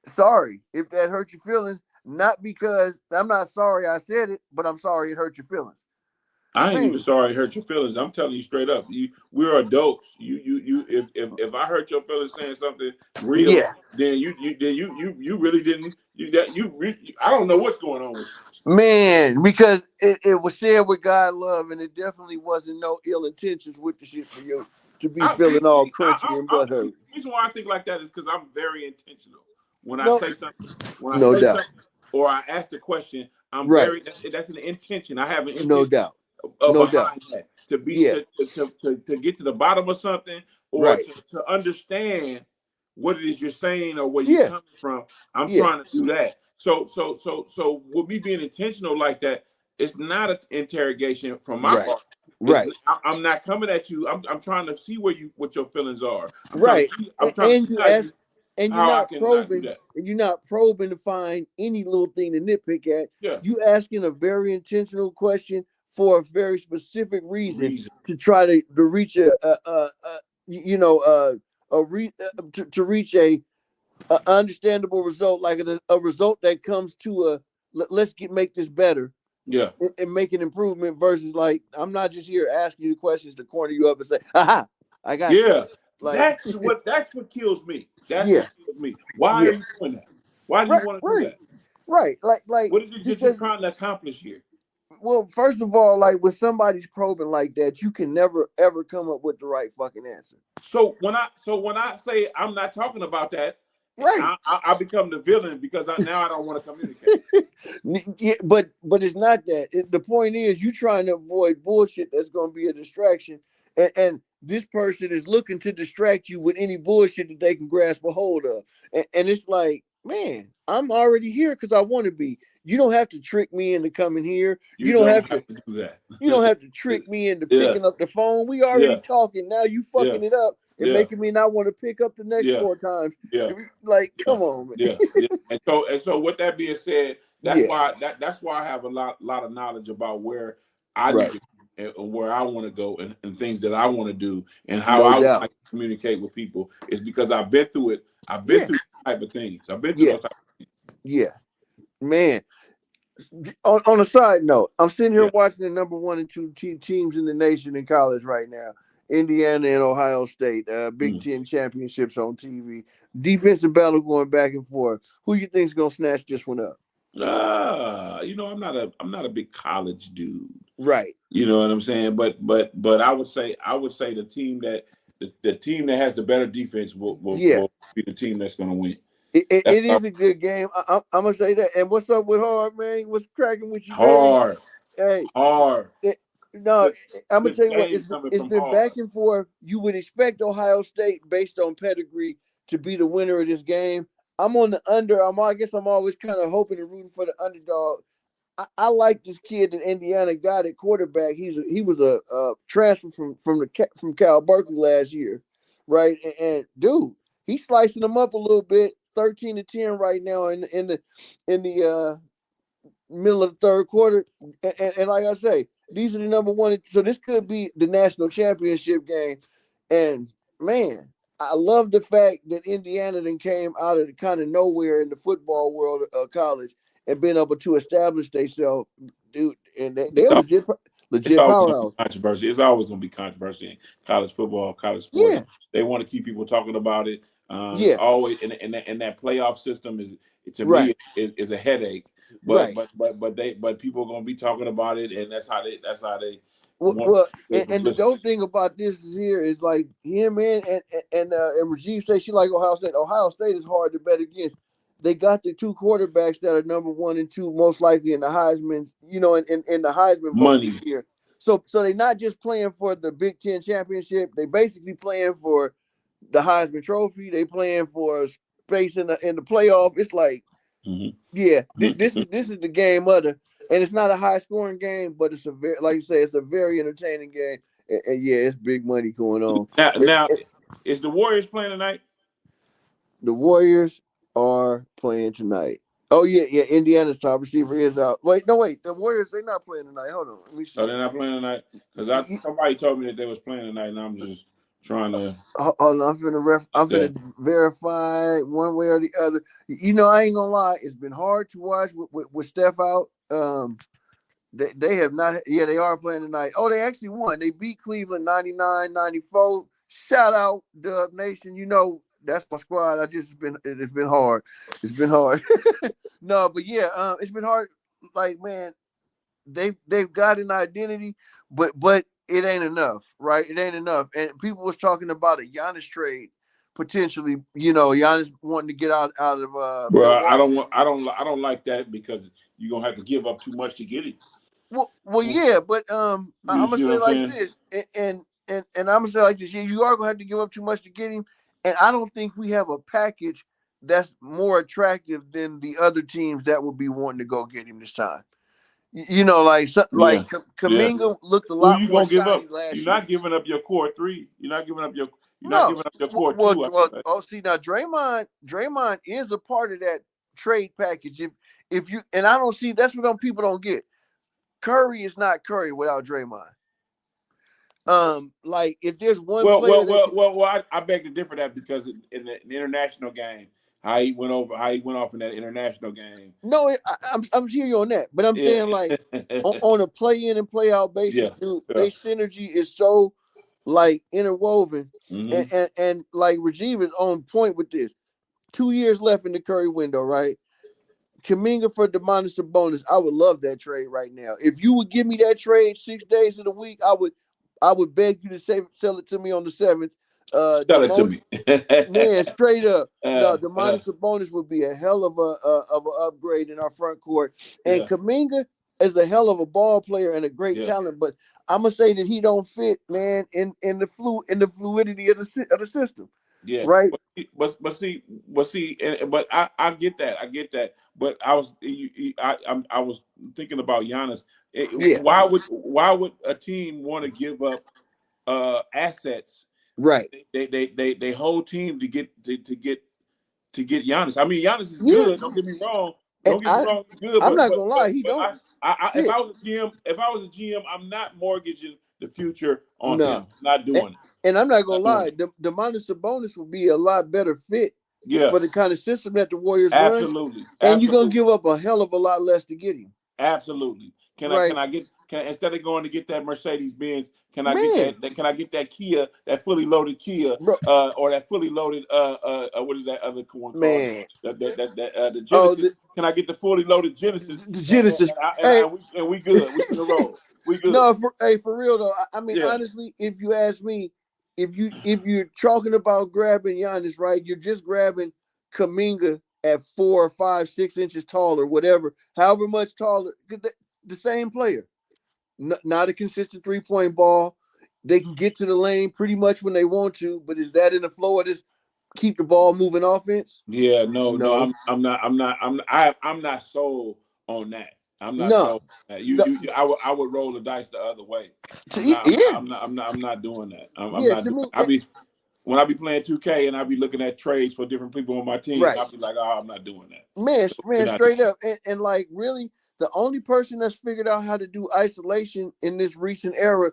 sorry if that hurt your feelings. Not because I'm not sorry I said it, but I'm sorry it hurt your feelings. I ain't even Man, sorry it hurt your feelings. I'm telling you straight up. We're adults. You. If I hurt your feelings saying something real, yeah. then you really didn't. I don't know what's going on with you. Man, because it was said with God love, and it definitely wasn't no ill intentions with the shit for you to be I see. feeling all See, crunchy and see, butthurt. the reason why I think like that is because I'm very intentional. When I No, say something, when I no say doubt. something, or I ask the question, I'm Right. very. That's an intention. I have an No intention doubt. No doubt. behind that to be Yeah. to get to the bottom of something or Right. to understand what it is you're saying or where you're Yeah. coming from. I'm Yeah. trying to do that. So with me being intentional like that, it's not an interrogation from my Right. part. It's Right. I'm not coming at you. I'm trying to see what your feelings are. Right. I'm trying to And see you ask, and you're how I not can not do probing, that. and you're not probing to find any little thing to nitpick at. Yeah, You asking a very intentional question for a very specific reason reason. to try to reach you know to reach a understandable result, like a result that comes to let's make this better Yeah, and make an improvement versus like I'm not just here asking you the questions to corner you up and say, aha, I got you. yeah. Like That's what kills me. That's yeah, what kills me. Why are yeah. you doing that? Why do you Right, want to do right, that? right. Like What is it that you're because trying to accomplish here? well, first of all, like when somebody's probing like that, you can never ever come up with the right fucking answer. So when I say I'm not talking about that, Right. I become the villain because now I don't want to communicate. Yeah, but it's not that. The point is you trying to avoid bullshit that's going to be a distraction, and this person is looking to distract you with any bullshit that they can grasp a hold of, and it's like, man, I'm already here because I want to be. You don't have to trick me into coming here. You don't have to do that. You don't have to trick me into Yeah, picking up the phone. We already yeah, talking. Now you yeah, fucking it up and yeah, making me not want to pick up the next yeah, 4 times. yeah, Like, yeah, come on, man. yeah, yeah. And so with that being said, that's Yeah, why that's why I have a lot of knowledge about where I need right. to and where I want to go and things that I want to do and how No I would doubt. like to communicate with people is because I've been through it. I've been Yeah, through type of things. I've been through yeah, those type of things. yeah. Man, on a side note, I'm sitting here Yeah. watching the number 1 and 2 teams in the nation in college right now. Indiana and Ohio State, Big Mm. Ten championships on TV. Defensive battle going back and forth. Who you think's gonna snatch this one up? I'm not a big college dude. Right. You know what I'm saying? But I would say the team that has the better defense Yeah. will be the team that's going to win. That's It is a good game. I'm gonna say that. And what's up with Hard, man? What's cracking with you, baby? hard, Hey, hard, it, no, good, I'm gonna good tell you what. game coming It's from been hard. back and forth. You would expect Ohio State, based on pedigree, to be the winner of this game. I'm on the under. I guess I'm always kind of hoping and rooting for the underdog. I like this kid that Indiana got at quarterback. He was a transfer from Cal Berkeley last year, right? And dude, he's slicing them up a little bit. 13-10 right now in the middle of the third quarter. And like I say, these are the number one. So this could be the national championship game. And man, I love the fact that Indiana then came out of kind of nowhere in the football world of college and been able to establish themselves, dude. And they're So it's legit always going to powerhouse. be controversy. It's always going to be controversy in college football, college sports. Yeah, They want to keep people talking about it. It's yeah, always and that playoff system is to right, me is a headache. But right. people are going to be talking about it, and that's how they Well, want well to and the listen. dope thing about this is here is like him and Rajiv say she like Ohio State. Ohio State is hard to bet against. They got the two quarterbacks that are number one and two most likely in the Heisman's, in the Heisman vote this Money. year. So they're not just playing for the Big Ten championship. They basically playing for the Heisman Trophy. They playing for space in the playoff. It's like, Mm-hmm. yeah, this Mm-hmm. is the game of the, and it's not a high scoring game, but it's a very, like you say, it's a very entertaining game, and yeah, it's big money going on. Now, is the Warriors playing tonight? The Warriors are playing tonight. Oh yeah, yeah. Indiana's top receiver is out. Wait, no, wait. The Warriors they not playing tonight. Hold on, let me Oh, see. they're not playing tonight because somebody told me that they was playing tonight, and I'm just trying to. Hold on, I'm Yeah. finna verify one way or the other. I ain't gonna lie. It's been hard to watch with Steph out. They have not. Yeah, they are playing tonight. Oh, they actually won. They beat Cleveland 99-94. Shout out Dub Nation. That's my squad. It's been hard. It's been hard. No, but yeah, it's been hard. Like, man, they've got an identity, but it ain't enough, right? It ain't enough. And people was talking about a Giannis trade potentially. Giannis wanting to get out of Bro, I don't Milwaukee. want. I don't like that because you're gonna have to give up too much to get it. Well, yeah, but You I'm gonna see what say I'm like saying? this, and I'm gonna say like this. Yeah, you are gonna have to give up too much to get him, and I don't think we have a package that's more attractive than the other teams that would be wanting to go get him this time. Yeah, yeah. Kaminga looked a Who lot you more gonna give shiny up? last You're year. not giving up your core three. You're not giving up your. You're not No, giving up your well, core well, two. I should well say. oh, see now Draymond is a part of that trade package. If you and I don't see that's what people don't get. Curry is not Curry without Draymond. Like if there's one Well, player well, that well, can, well, well. I beg to differ that because in the international game, how he went off in that international game. no, I'm hearing you on that, but I'm Yeah, saying like on a play in and play out basis, yeah, dude, yeah. they synergy is so like interwoven, and Mm-hmm. like Rajiv is on point with this. 2 years left in the Curry window, right? Kaminga for Demonis Sabonis. I would love that trade right now. If you would give me that trade 6 days of the week, I would beg you to sell it to me on the 7th. Sell it to Demon me. Man, straight up. No, uh, uh, Demonis Sabonis would be a hell of an upgrade in our front court. And yeah, Kaminga is a hell of a ball player and a great yeah. talent, but I'm gonna say that he don't fit, man, in the fluidity of the system, Yeah, right? but I get that. I get that. But I was thinking about Giannis. Yeah, Why would a team want to give up assets? right. They whole team to get Giannis. I mean, Giannis is Yeah, good. Don't get me wrong. and Don't get me wrong. He's good, I'm but not but gonna but lie, he but don't if fit. I was a GM, I'm not mortgaging the future on No, him. Not and, doing it. and I'm not gonna Not doing lie, it. Demonis Sabonis would be a lot better fit Yeah, for the kind of system that the Warriors run, absolutely, and you're gonna absolutely. give up a hell of a lot less to get him, Absolutely. Can I can right? I get can instead of going to get that Mercedes Benz, can I get Man, can I get that Kia, that fully loaded Kia, bro, or that fully loaded what is that other one called? man. The Oh, Genesis. Can I get the fully loaded Genesis? the And Genesis. and, I, and, I, Hey, and we good. We finna roll. We good. no, for real though. I mean, Yeah. honestly, if you ask me, if you're talking about grabbing Giannis, right? You're just grabbing Kaminga at 4 or 5, 6 inches taller, whatever, however much taller, the same player. Not a consistent 3-point ball. They can get to the lane pretty much when they want to, but is that in the flow of this? keep the ball moving offense? Yeah, no, no, No, I'm not sold on that. I'm not no. sold on that. The, I would roll the dice the other way. yeah, I'm not doing that. I'm yeah. not To doing. me, I be when I be playing 2K and I be looking at trades for different people on my team. right, I'll be like, oh, I'm not doing that. We're man, not straight doing up, and like really, the only person that's figured out how to do isolation in this recent era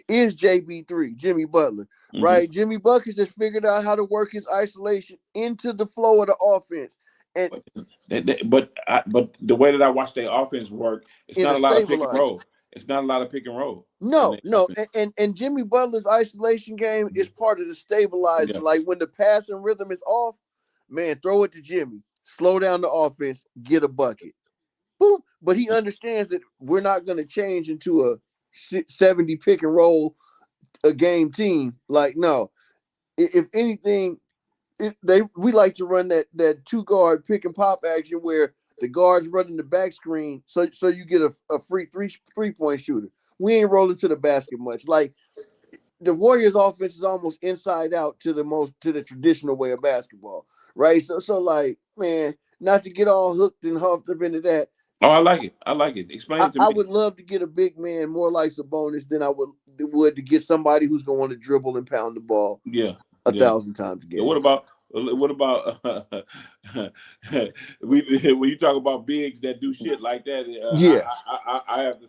is JB3, Jimmy Butler, that. right? Jimmy Buckets has figured out how to work his isolation into the flow of the offense and But the way that I watch their offense work, it's in a not a lot of pick and stabilizer. roll. It's not a lot of pick and roll in No, their no, offense. and Jimmy Butler's isolation game is part of the stabilizing. Yeah. Like when the passing rhythm is off, man, throw it to Jimmy, slow down the offense, get a bucket. Boom. But he understands that we're not going to change into a 70 pick and roll a game team. Like, no. If anything, we like to run that two guard pick and pop action where the guards running the back screen, so you get a free three-point shooter. We ain't rolling to the basket much. Like the Warriors' offense is almost inside out to the traditional way of basketball, right? So like, man, not to get all hooked and huffed up into that. Oh, I like it. I like it. Explain it to I me. would love to get a big man more like Sabonis than I would to get somebody who's going to want to dribble and pound the ball Yeah. a Yeah. thousand times a And game. what about when you talk about bigs that do shit like that? Yeah, I have to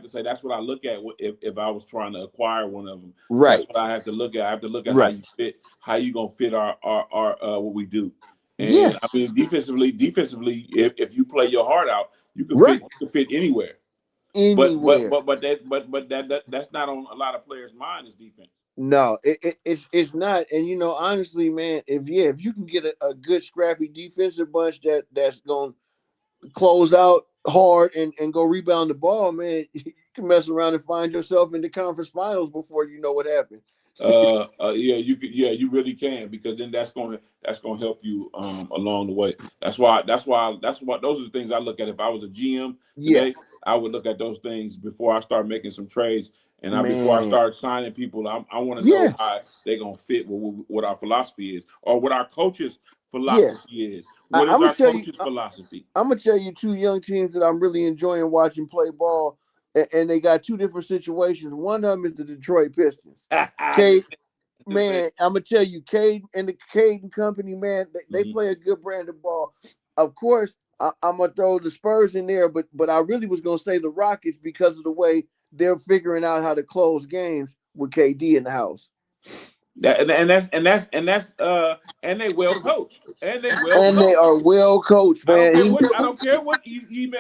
say that's what I look at if I was trying to acquire one of them. That's right, what I have to look at. I have to look at right. how you gonna fit our what we do. Yeah, And I mean defensively, if you play your heart out, right. you can fit anywhere. Anywhere. That's not on a lot of players' mind is defense. No, it's not. And honestly, man, if you can get a good scrappy defensive bunch that's gonna close out hard and go rebound the ball, man, you can mess around and find yourself in the conference finals before you know what happened. Yeah, you really can because then that's gonna help you along the way. Those are the things I look at. If I was a GM Yeah, today, I would look at those things before I start making some trades and before I man. start signing people. I want to know Yeah, how they're gonna fit with what our philosophy is or what our coach's yeah. philosophy is. What is I'm gonna our tell you. coach's philosophy? I'm gonna tell you two young teams that I'm really enjoying watching play ball, and they got two different situations. One of them is the Detroit Pistons. Cade, man, I'm gonna tell you, Cade and the Cade and company, man, they Mhm. play a good brand of ball. Of course, I'm gonna throw the Spurs in there, but I really was gonna say the Rockets because of the way they're figuring out how to close games with KD in the house. And they well coached. And they well And they coached. are well coached, man. I don't care what Ime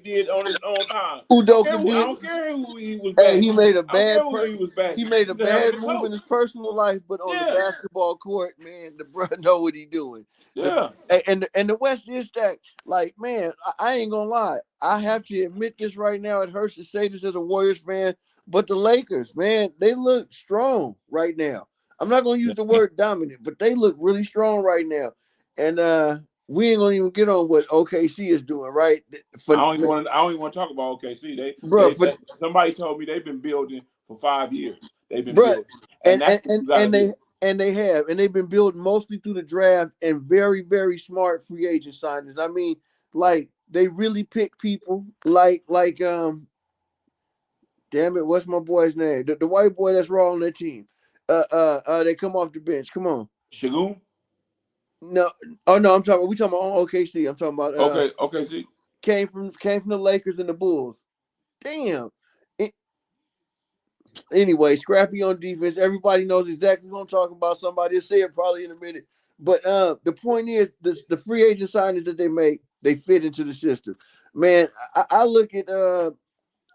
did on his own time. Udoka I did. don't care who he was Hey, he bashing. made a I don't care bad who he was he bashing. made a He's a hell of bad a move in coach. his personal life, but on the Yeah, basketball court, man, the brother know what he doing. yeah. And the West is stacked. Like, man, I ain't gonna lie. I have to admit this right now. It hurts to say this as a Warriors fan, but the Lakers, man, they look strong right now. I'm not gonna use the Yeah. word dominant, but they look really strong right now. And we ain't gonna even get on what OKC is doing, right? For I don't even want to talk about OKC. bro, for Somebody told me they've been building for 5 years. They've been bro, building, and that's what you got to and do. they have, and they've been built mostly through the draft and very very smart free agent signings. I mean, like they really pick people like damn it, what's my boy's name? The white boy that's raw on their team. They come off the bench. Come on. Shagun. No, oh no, we talking about OKC. I'm talking about Okay. See, came from the Lakers and the Bulls. Damn. Anyway, scrappy on defense. Everybody knows exactly what I'm talking about. Somebody will say it probably in a minute. But the point is, the free agent signings that they make, they fit into the system. Man, I look at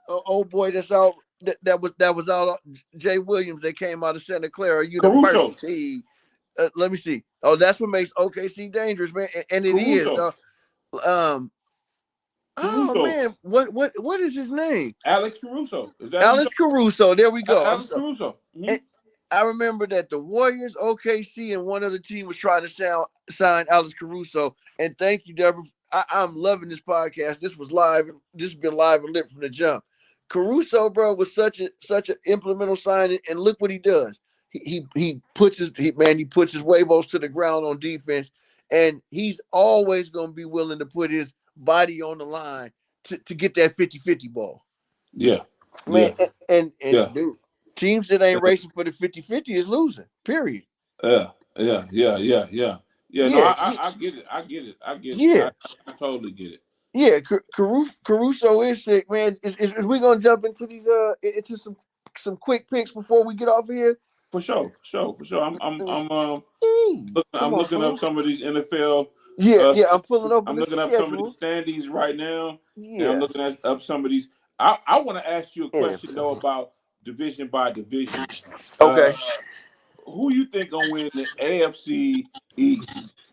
old boy that's out that was out Jay Williams. That came out of Santa Clara Caruso. University. Let me see. Oh, that's what makes OKC dangerous, man. And it is. Caruso. Um. Oh Caruso. man, what is his name? Alex Caruso. Is that who you Alex Caruso. There we go. I'm Alex sorry. Caruso? And I remember that the Warriors, OKC, and one other team was trying to sign Alex Caruso. And thank you, Deborah. I'm loving this podcast. This was live. This has been live and lit from the jump. Caruso, bro, was such an implemental signing, and look what he does. he puts his he puts his huevos to the ground on defense, and he's always going to be willing to put his body on the line to get that 50-50 ball. Yeah, Man, yeah, yeah, dude, teams that ain't racing for the 50-50 is losing. Period. yeah. No, Yeah, I get it. I get it. I get it. yeah, I totally get it. yeah. Caruso is sick, man. Is we gonna jump into these into some quick picks before we get off here? For sure, for sure, for sure. Come I'm on, looking up fool. some of these NFL. Yeah, yeah. I'm pulling open I'm the looking up some of these schedule. standings right now, and I'm Yeah, looking up some of these. I want to ask you a question though NFL. about division by division. Okay. Who you think gonna win the AFC East?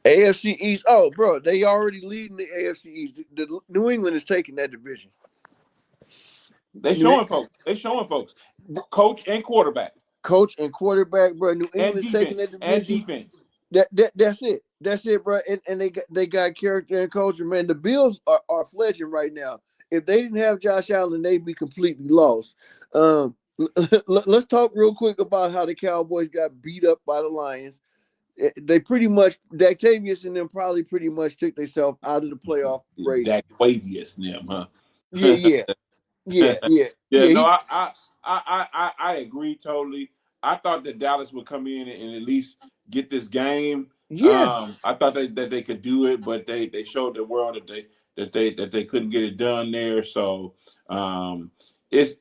AFC East. Oh, bro, they already leading the AFC East. The New England is taking that division. They showing folks. They showing folks. Coach and quarterback. Coach and quarterback, bro. New And England is taking defense. that And division. defense. That's it. That's it, bro. And they got character and culture, man. The Bills are fledging right now. If they didn't have Josh Allen, they'd be completely lost. Let's talk real quick about how the Cowboys got beat up by the Lions. They pretty much, Dactavius and them probably pretty much took themselves out of the playoff race. Dactavius them, huh? Yeah. Yeah, no, He, I agree totally. I thought that Dallas would come in and at least get this game. yeah. I thought that they could do it, but they showed the world that they couldn't get it done there. So it's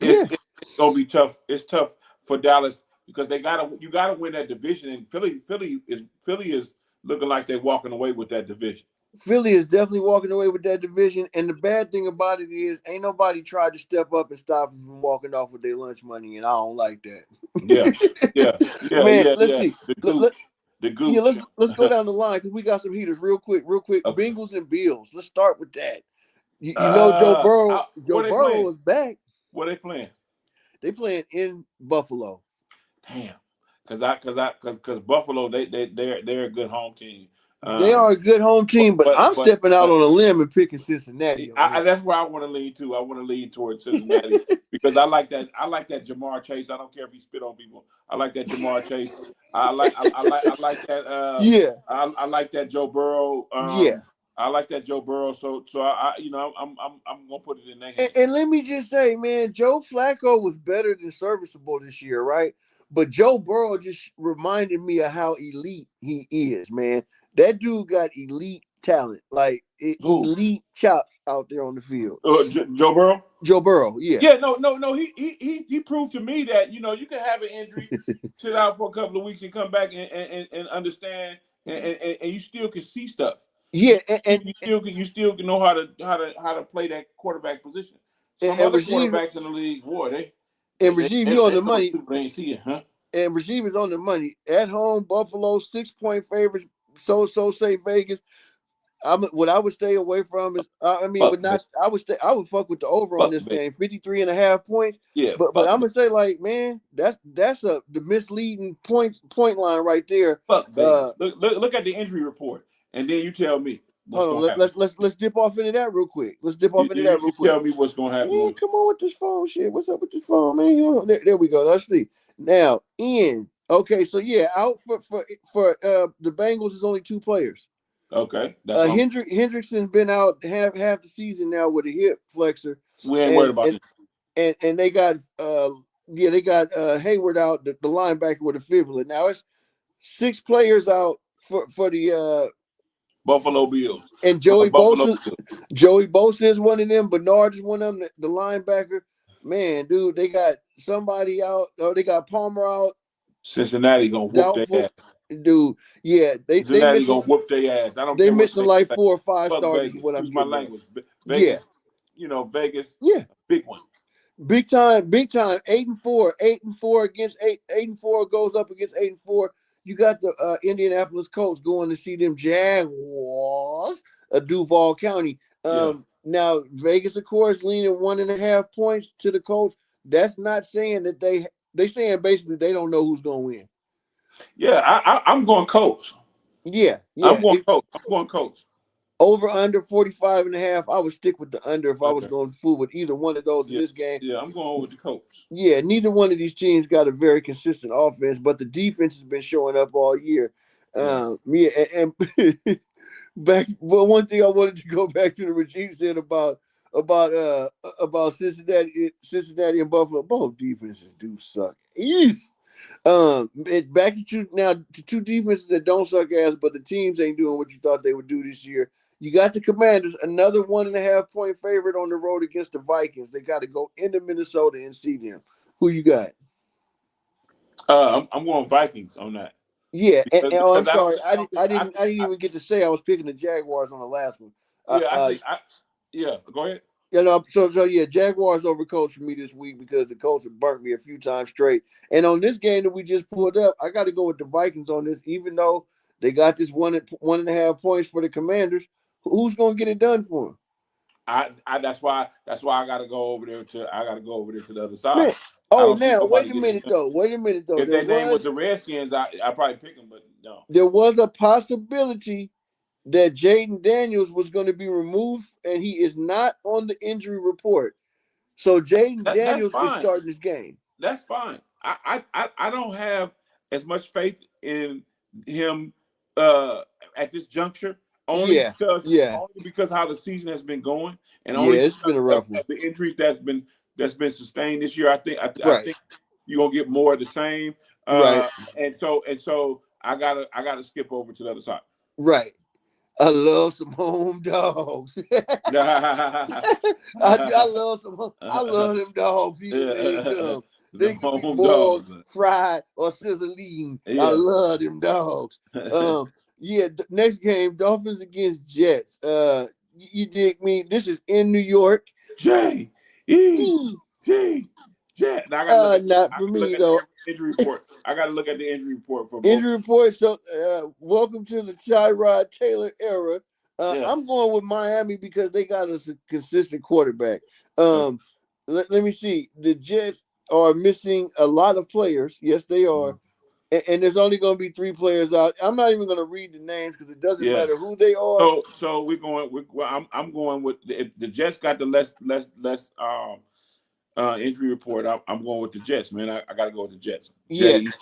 gonna be tough. It's tough for Dallas because you gotta win that division, and Philly is looking like they're walking away with that division. Philly is definitely walking away with that division. And the bad thing about it is, ain't nobody tried to step up and stop them from walking off with their lunch money, and I don't like that. Man, let's see. The gooch, the gooch. Yeah, let's go down the line because we got some heaters real quick. Okay. Bengals and Bills. Let's start with that. You know, Joe Burrow. Joe Burrow is back. What are they playing? They playing in Buffalo. Damn, because Buffalo they're a good home team. They are a good home team, but I'm stepping out on a limb and picking Cincinnati. That's where I want to lean to. I want to lean towards Cincinnati because I like that Jamar Chase. I don't care if he spit on people. I like that Jamar Chase. I like that. Yeah. I like that Joe Burrow. Yeah. I like that Joe Burrow. So I'm gonna put it in their hands. And let me just say, man, Joe Flacco was better than serviceable this year, right? But Joe Burrow just reminded me of how elite he is, man. That dude got elite talent, like elite chops out there on the field. Joe Burrow. Joe Burrow, yeah. Yeah, no. He proved to me that you can have an injury, sit out for a couple of weeks, and come back and understand, and you still can see stuff. Yeah, and you still can know how to play that quarterback position. Some other quarterbacks in the league, boy, you on the money. They ain't see it, huh? And Rajiv is on the money at home. Buffalo 6-point favorites. So say Vegas. I would stay away from is I would fuck with the over on this game, 53.5 points. Yeah, but I'm gonna say, like, man, that's the misleading point line right there. Fuck Vegas. Look at the injury report, and then you tell me. Hold on, let's dip off into that real quick. Tell me what's gonna happen. Man, come on with this phone shit. What's up with this phone, man? Hold on. There we go. Let's see. Now, Ian. Okay, so yeah, out for the Bengals is only 2 players. Okay, that's Hendrickson's been out half the season now with a hip flexor. We ain't worried about it. And they got Hayward out, the linebacker with a fibula. Now it's 6 players out for the Buffalo Bills. And Joey Bosa is one of them. Bernard is one of them. The linebacker. Man, dude, they got somebody out. Oh, they got Palmer out. Cincinnati gonna whoop their ass. Dude, yeah, Cincinnati gonna whoop their ass. I don't. They missing like 4 or 5 starters. Vegas. What I'm my language. Vegas, Vegas. Yeah, big one. Big time. 8-4 against 8-4 goes up against 8-4. You got the Indianapolis Colts going to see them Jaguars of Duval County. Now Vegas, of course, leaning 1.5 points to the Colts. That's not saying that they saying basically they don't know who's going to win. Yeah, I'm going Colts. Yeah. I'm going Colts. Over under 45.5. I would stick with the under if I was Okay. going to fool with either one of those in Yeah. this game. Yeah. I'm going with the Colts. Yeah, neither one of these teams got a very consistent offense, but the defense has been showing up all year. Yeah. Yeah, and back. But one thing I wanted to go back to the regime said about Cincinnati and Buffalo. Both defenses do suck. East. Back to two defenses that don't suck ass, but the teams ain't doing what you thought they would do this year. You got the Commanders, another 1.5 point favorite on the road against the Vikings. They got to go into Minnesota and see them. Who you got? I'm going Vikings on that. Yeah, Because, oh, I'm because sorry, I don't think, I didn't even get to say I was picking the Jaguars on the last one. yeah, yeah, go ahead. You know, so yeah, Jaguars over Colts for me this week because the Colts have burnt me a few times straight. And on this game that we just pulled up, I got to go with the Vikings on this, even though they got this 1.5 points for the Commanders. Who's gonna get it done for them? That's why I gotta go over there to the other Man, side. I oh, don't see now nobody getting it done. Wait a minute though. If their name was the Redskins, I probably pick them, but no. There was a possibility that Jaden Daniels was going to be removed, and he is not on the injury report. So Jaden That's Daniels is fine. starting this game. That's fine. I don't have as much faith in him at this juncture. Only because how the season has been going, and only it's been a rough one. The injuries that's been sustained this year. I think you're gonna get more of the same. Right. And so I gotta skip over to the other side. Right. I love some home dogs. I love them dogs. They can be boiled, fried, or sizzling. Yeah. I love them dogs. Next game, Dolphins against Jets. You dig me? This is in New York. J-E-T. Jet. Not for me though. Injury report. I got to look at the injury report for both. Injury report. So, welcome to the Tyrod Taylor era. I'm going with Miami because they got us a consistent quarterback. Let me see. The Jets are missing a lot of players. Yes, they are. And there's only going to be 3 players out. I'm not even going to read the names because it doesn't matter who they are. So we're going. I'm going with the Jets. Got the less injury report. I'm going with the Jets, man. I got to go with the Jets. Jets.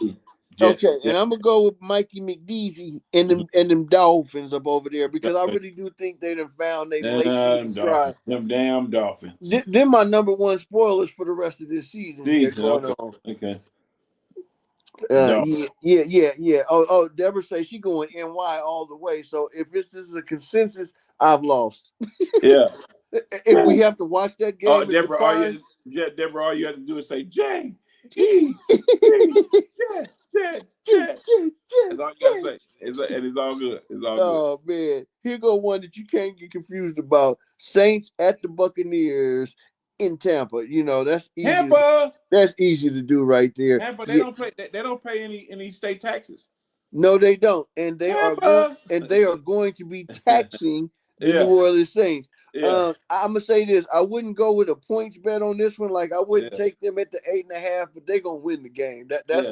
Okay, and I'm gonna go with Mikey McDeasy and them Dolphins up over there because I really do think they done found their late season stride. Them damn Dolphins. They're my number one spoilers for the rest of this season. Okay. Yeah. Oh, Deborah says she going NY all the way. So if this is a consensus, I've lost. Yeah. If we have to watch that game, Deborah, all you have to do is say J. Jets. That's all you gotta say. And it's all good. Oh man, here go one that you can't get confused about: Saints at the Buccaneers in Tampa. You know that's easy. Tampa. That's easy to do right there. Tampa. They don't pay. They don't pay any state taxes. No, they don't, and they are going to be taxing the New Orleans Saints. I'm gonna say this: I wouldn't go with a points bet on this one. Like I wouldn't take them at the 8.5, but they're gonna win the game. That's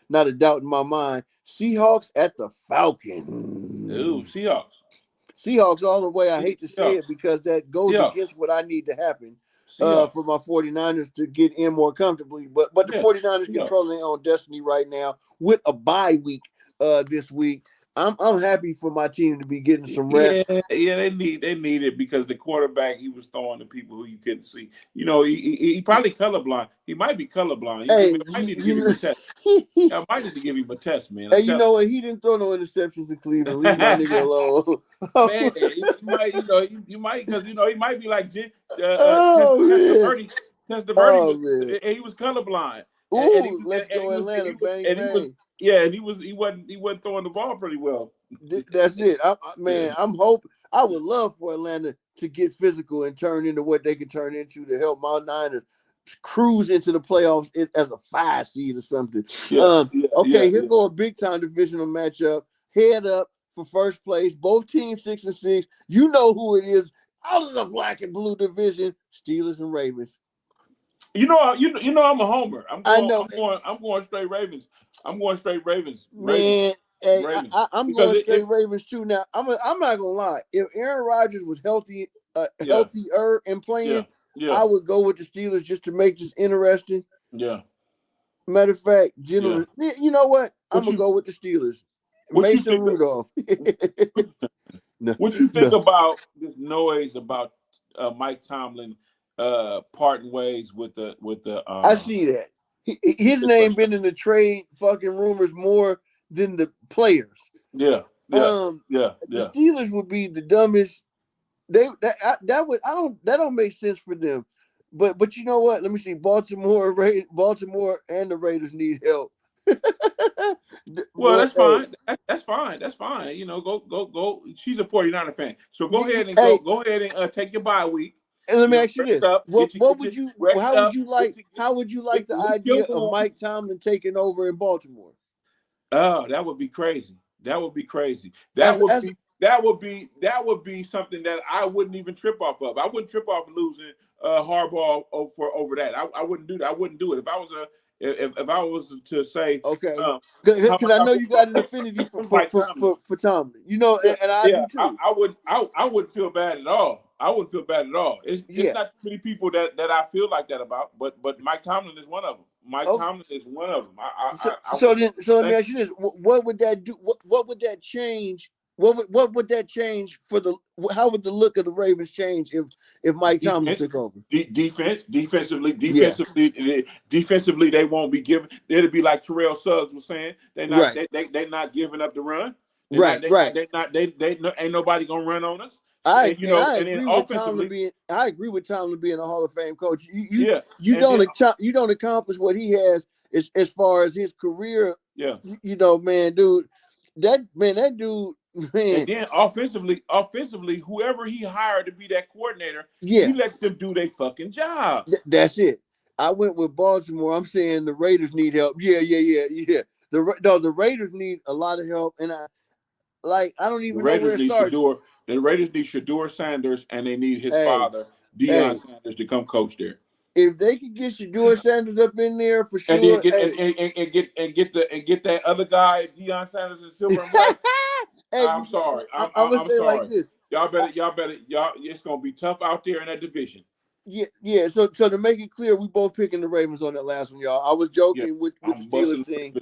not a doubt in my mind. Seahawks at the Falcons. Ooh, Seahawks all the way. I hate to say it because that goes against what I need to happen for my 49ers to get in more comfortably. But the 49ers controlling their own destiny right now with a bye week this week. I'm happy for my team to be getting some rest. Yeah, they need it because the quarterback he was throwing to people who you couldn't see. You know, he probably colorblind. He might be colorblind. I need to give him a test. I might need to give him a test, man. Hey, you know what? He didn't throw no interceptions in Cleveland. Leave my nigga alone. Man, you might because he might be like Testaverde. And he was colorblind. Ooh, let's go Atlanta, bang. And he wasn't throwing the ball pretty well. That's it. I'm hoping. I would love for Atlanta to get physical and turn into what they could turn into to help my Niners cruise into the playoffs as a 5 seed or something. Here go a big time divisional matchup. Head up for first place. Both teams 6-6. You know who it is. Out of the black and blue division, Steelers and Ravens. You know, I'm a homer. I'm going straight Ravens. I'm going straight Ravens. Man, Hey, Ravens. I'm Because going straight Ravens too. Now, I'm not gonna lie. If Aaron Rodgers was healthy, yeah, healthier and yeah, playing, yeah, I would go with the Steelers just to make this interesting. yeah, Matter of fact, yeah. gentlemen, you know what? I'm What gonna you go with the Steelers. what you Mason think? Rudolph. What, No, what you think no. about this noise about Mike Tomlin parting ways with the I see that. His name been in the trade fucking rumors more than the players. yeah, yeah, Um, yeah, the yeah. Steelers would be the dumbest. That don't make sense for them. But you know what? Let me see. Baltimore and the Raiders need help. Well, Boy, that's hey, fine. That's fine. That's fine. You know, go. She's a 49er fan, so go ahead and hey, go ahead and take your bye week. and let You me know, ask you rest this: up, what would you? rest How would up, you like? How would you like the lick your idea of Mike wounds. Tomlin taking over in Baltimore? Oh, that would be crazy. That would be crazy. As as That would be something that I wouldn't even trip off of. I wouldn't trip off losing Harbaugh over that. I wouldn't do that. I wouldn't do it if I was if I was to say okay, um, how because much I I know feel you got an affinity for about Mike Tomlin. Tomlin. You know, Yeah, and I yeah. do too. I wouldn't feel bad at all. I wouldn't feel bad at all. It's Yeah. not too many people that I feel like that about, but Mike Tomlin is one of them. Mike Okay. Tomlin is one of them. I So wouldn't then, so let me think ask you this: what would that do? What would that change? What would that change for the? How would the look of the Ravens change if Mike Tomlin defense, took over? Yeah. defensively, they won't be giving. It'll be like Terrell Suggs was saying. Right. They not giving up the run. Right. Right. Ain't nobody gonna run on us. I You and know, I and then agree with Tomlin offensively, being. I agree with Tomlin being a Hall of Fame coach. yeah, You and then you don't accomplish what he has as far as his career. yeah. You know, man, dude. That dude, And man. then offensively, whoever he hired to be that coordinator, he Yeah. lets them do their fucking jobs. That's it. I went with Baltimore. I'm saying the Raiders need help. Yeah. The Raiders need a lot of help, and I don't The even know where Raiders it need starts. Shador. The Raiders need Shador Sanders, and they need his Hey, father, Deion hey, Sanders, to come coach there. if they could get Shador Sanders up in there for And then sure. Hey, get that other guy, Deion Sanders in silver and black. hey, I'm sorry. I'm gonna I'm say like sorry. this. Y'all. It's gonna be tough out there in that division. Yeah. So to make it clear, we both picking the Ravens on that last one, y'all. I was Yeah, joking with the I'm Steelers busting. thing,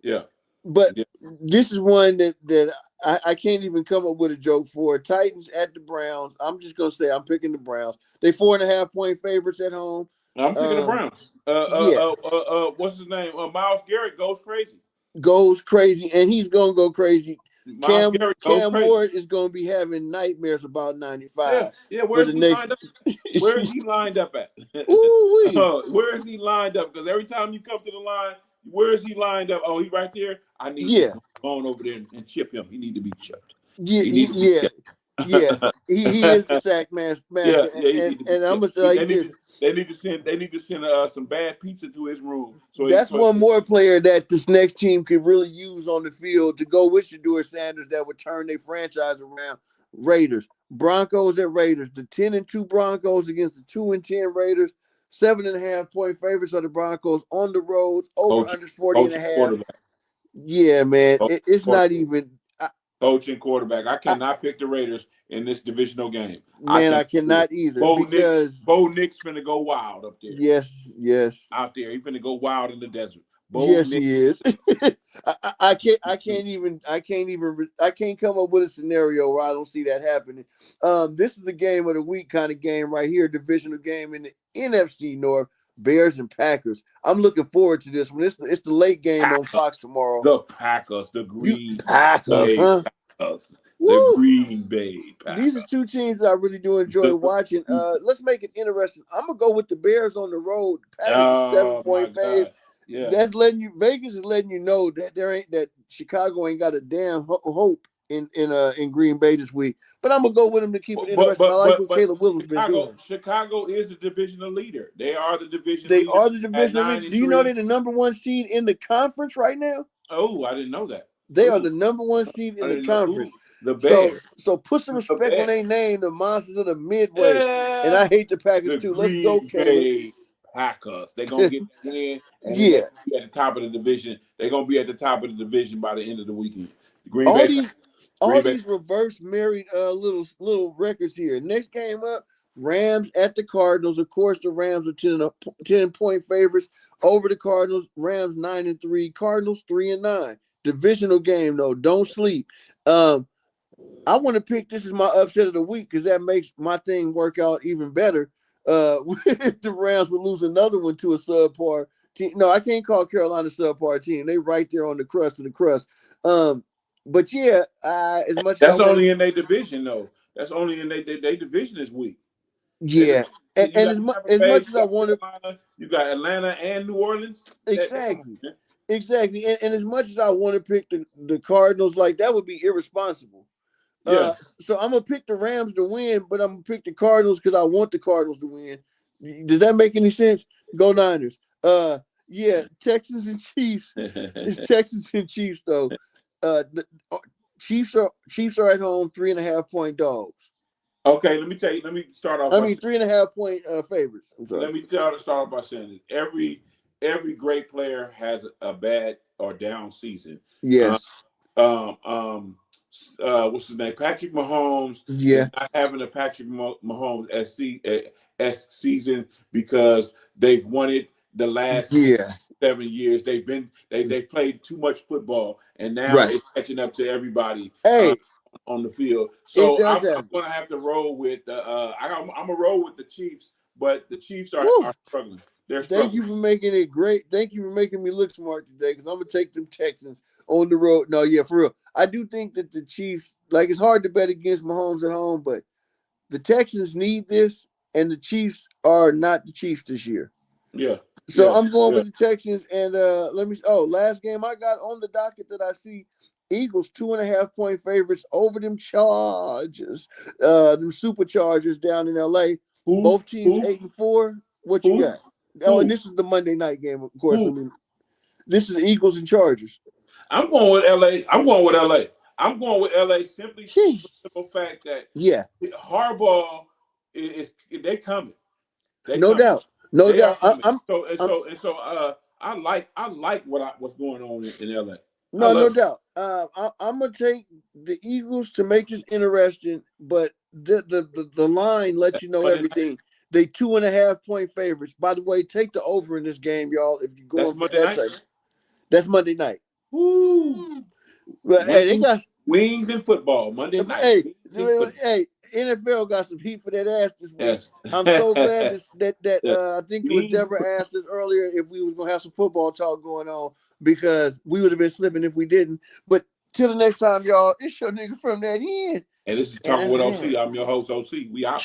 Yeah, but yeah. this is one that I can't even come up with a joke for. Titans at the Browns. I'm just gonna say I'm picking the Browns. They 4.5-point favorites at home. I'm picking the Browns. Yeah, What's his name? Myles Garrett goes crazy. goes crazy, and he's gonna go crazy. Myles Cam Garrett goes Cam crazy. Ward is gonna be having nightmares about Yeah, 95 yeah. for Where's the he next. lined up? Where is he lined up at? Ooh wee. Where is he lined up? Because every time you come to the line, where is he lined up? Oh, he right there. I need you Yeah, to go on over there and chip him. He need to be chipped. yeah, He need to be yeah, chipped. yeah. He is the sack Yeah, master, yeah. He and need to be and I'm chipped. gonna say like this. They need to send some bad pizza to his room. That's one more player that this next team could really use on the field to go with Shador Sanders that would turn their franchise around. Raiders, Broncos at Raiders. The 10-2 Broncos against the 2-10 Raiders. 7.5-point favorites of the Broncos on the road. Over coach, under 40 and coach a and half. quarterback, Yeah, man. coach, It's not quarterback, even. coach and quarterback. I I, cannot pick the Raiders in this divisional game. I man, I cannot do it. cannot either because Bo Nix finna go wild up there. yes. Out there, he finna go wild in the desert. Bo Yes, Nix. he is. I can't come up with a scenario where I don't see that happening. This is the game of the week kind of game right here, divisional game in the NFC North, Bears and Packers. I'm looking forward to this one. It's the late game on Packers, Fox tomorrow. the Packers, the You Green Packers, Bay huh? Packers, the Woo! Green Bay These are Packers. two teams that I really do enjoy watching. Let's make it interesting. I'm gonna go with the Bears on the road. Packers is seven Oh my point faves. God! Yeah. That's letting you. Vegas is letting you know that Chicago ain't got a damn hope in Green Bay this week. But I'm gonna go with them to keep it interesting. I like what But Caleb Williams been doing. Chicago is the divisional leader. They are the division They leader are the at divisional nine leaders. and Do you know they're three. the number one seed in the conference right now? Oh, I didn't know that. They are Ooh, the number one seed I in the didn't know. Ooh, conference. the So Bears, put some the respect on Bears, their name, the Monsters of the Midway. And yeah, I hate the Packers the too. Let's go, Green Caleb. Bay Packers. They're gonna get that win, and then Yeah. they'll be at the top of the division. They're gonna be at the top of the division by the end of the weekend. The Green All Bay. these Green Bay. reverse married little records here. Next game up, Rams at the Cardinals. Of course, the Rams are 10-point favorites over the Cardinals. Rams 9-3, Cardinals 3-9. Divisional game though. Don't sleep. I want to pick this as my upset of the week because that makes my thing work out even better. If the Rams would lose another one to a subpar team. No, I can't call Carolina a subpar team. They right there on the crust of the crust. But yeah, as much That's as I only in their division though. That's only in their division is weak. yeah, and You got as much Tampa as Bay, much you as I got want to Carolina, you got Atlanta and New Orleans. exactly, and as much as I want to pick the Cardinals, like that would be irresponsible. Yeah. So I'm gonna pick the Rams to win, but I'm gonna pick the Cardinals because I want the Cardinals to win. Does that make any sense? Go Niners. Yeah, Texans and Chiefs. It's Texans and Chiefs though. The Chiefs are at home 3.5-point dogs. Okay, let me tell you. Let me start off. I mean 3.5-point favorites. I'm sorry. Let me start off by saying this: every great player has a bad or down season. Yes. What's his name? Patrick Mahomes Yeah. is not having a Patrick Mahomes S season because they've won it the last 6-7 years. They've played too much football, and now it's catching up to everybody. Hey. On the field, so I'm happen. going to have to roll with I'm gonna roll with the Chiefs, but the Chiefs are struggling. They're struggling. Thank you for making it great. Thank you for making me look smart today because I'm gonna take them Texans on the road. No, yeah, for real. I do think that the Chiefs, like, it's hard to bet against Mahomes at home, but the Texans need this, and the Chiefs are not the Chiefs this year. Yeah. So I'm going with the Texans, and last game I got on the docket that I see. Eagles 2.5-point favorites over them Chargers, them Superchargers down in LA. Both teams 8-4. What you got? Oh, and this is the Monday night game, of course. I mean, this is Eagles and Chargers. I'm going with LA. I'm going with LA simply for the simple fact that Harbaugh is they coming. No doubt. I like what's going on in LA. No doubt. I'm gonna take the Eagles to make this interesting, but the line lets you know everything. They 2.5-point favorites. By the way, take the over in this game, y'all. If you're going for that type, that's Monday night. Woo! But hey, they got wings and football Monday night. Hey, NFL got some heat for that ass this week. Yes. I'm so glad that I think it was Deborah asked us earlier if we was gonna have some football talk going on because we would have been slipping if we didn't. But till the next time, y'all, it's your nigga from that end. And this is Talking with OC. I'm your host, OC. We out.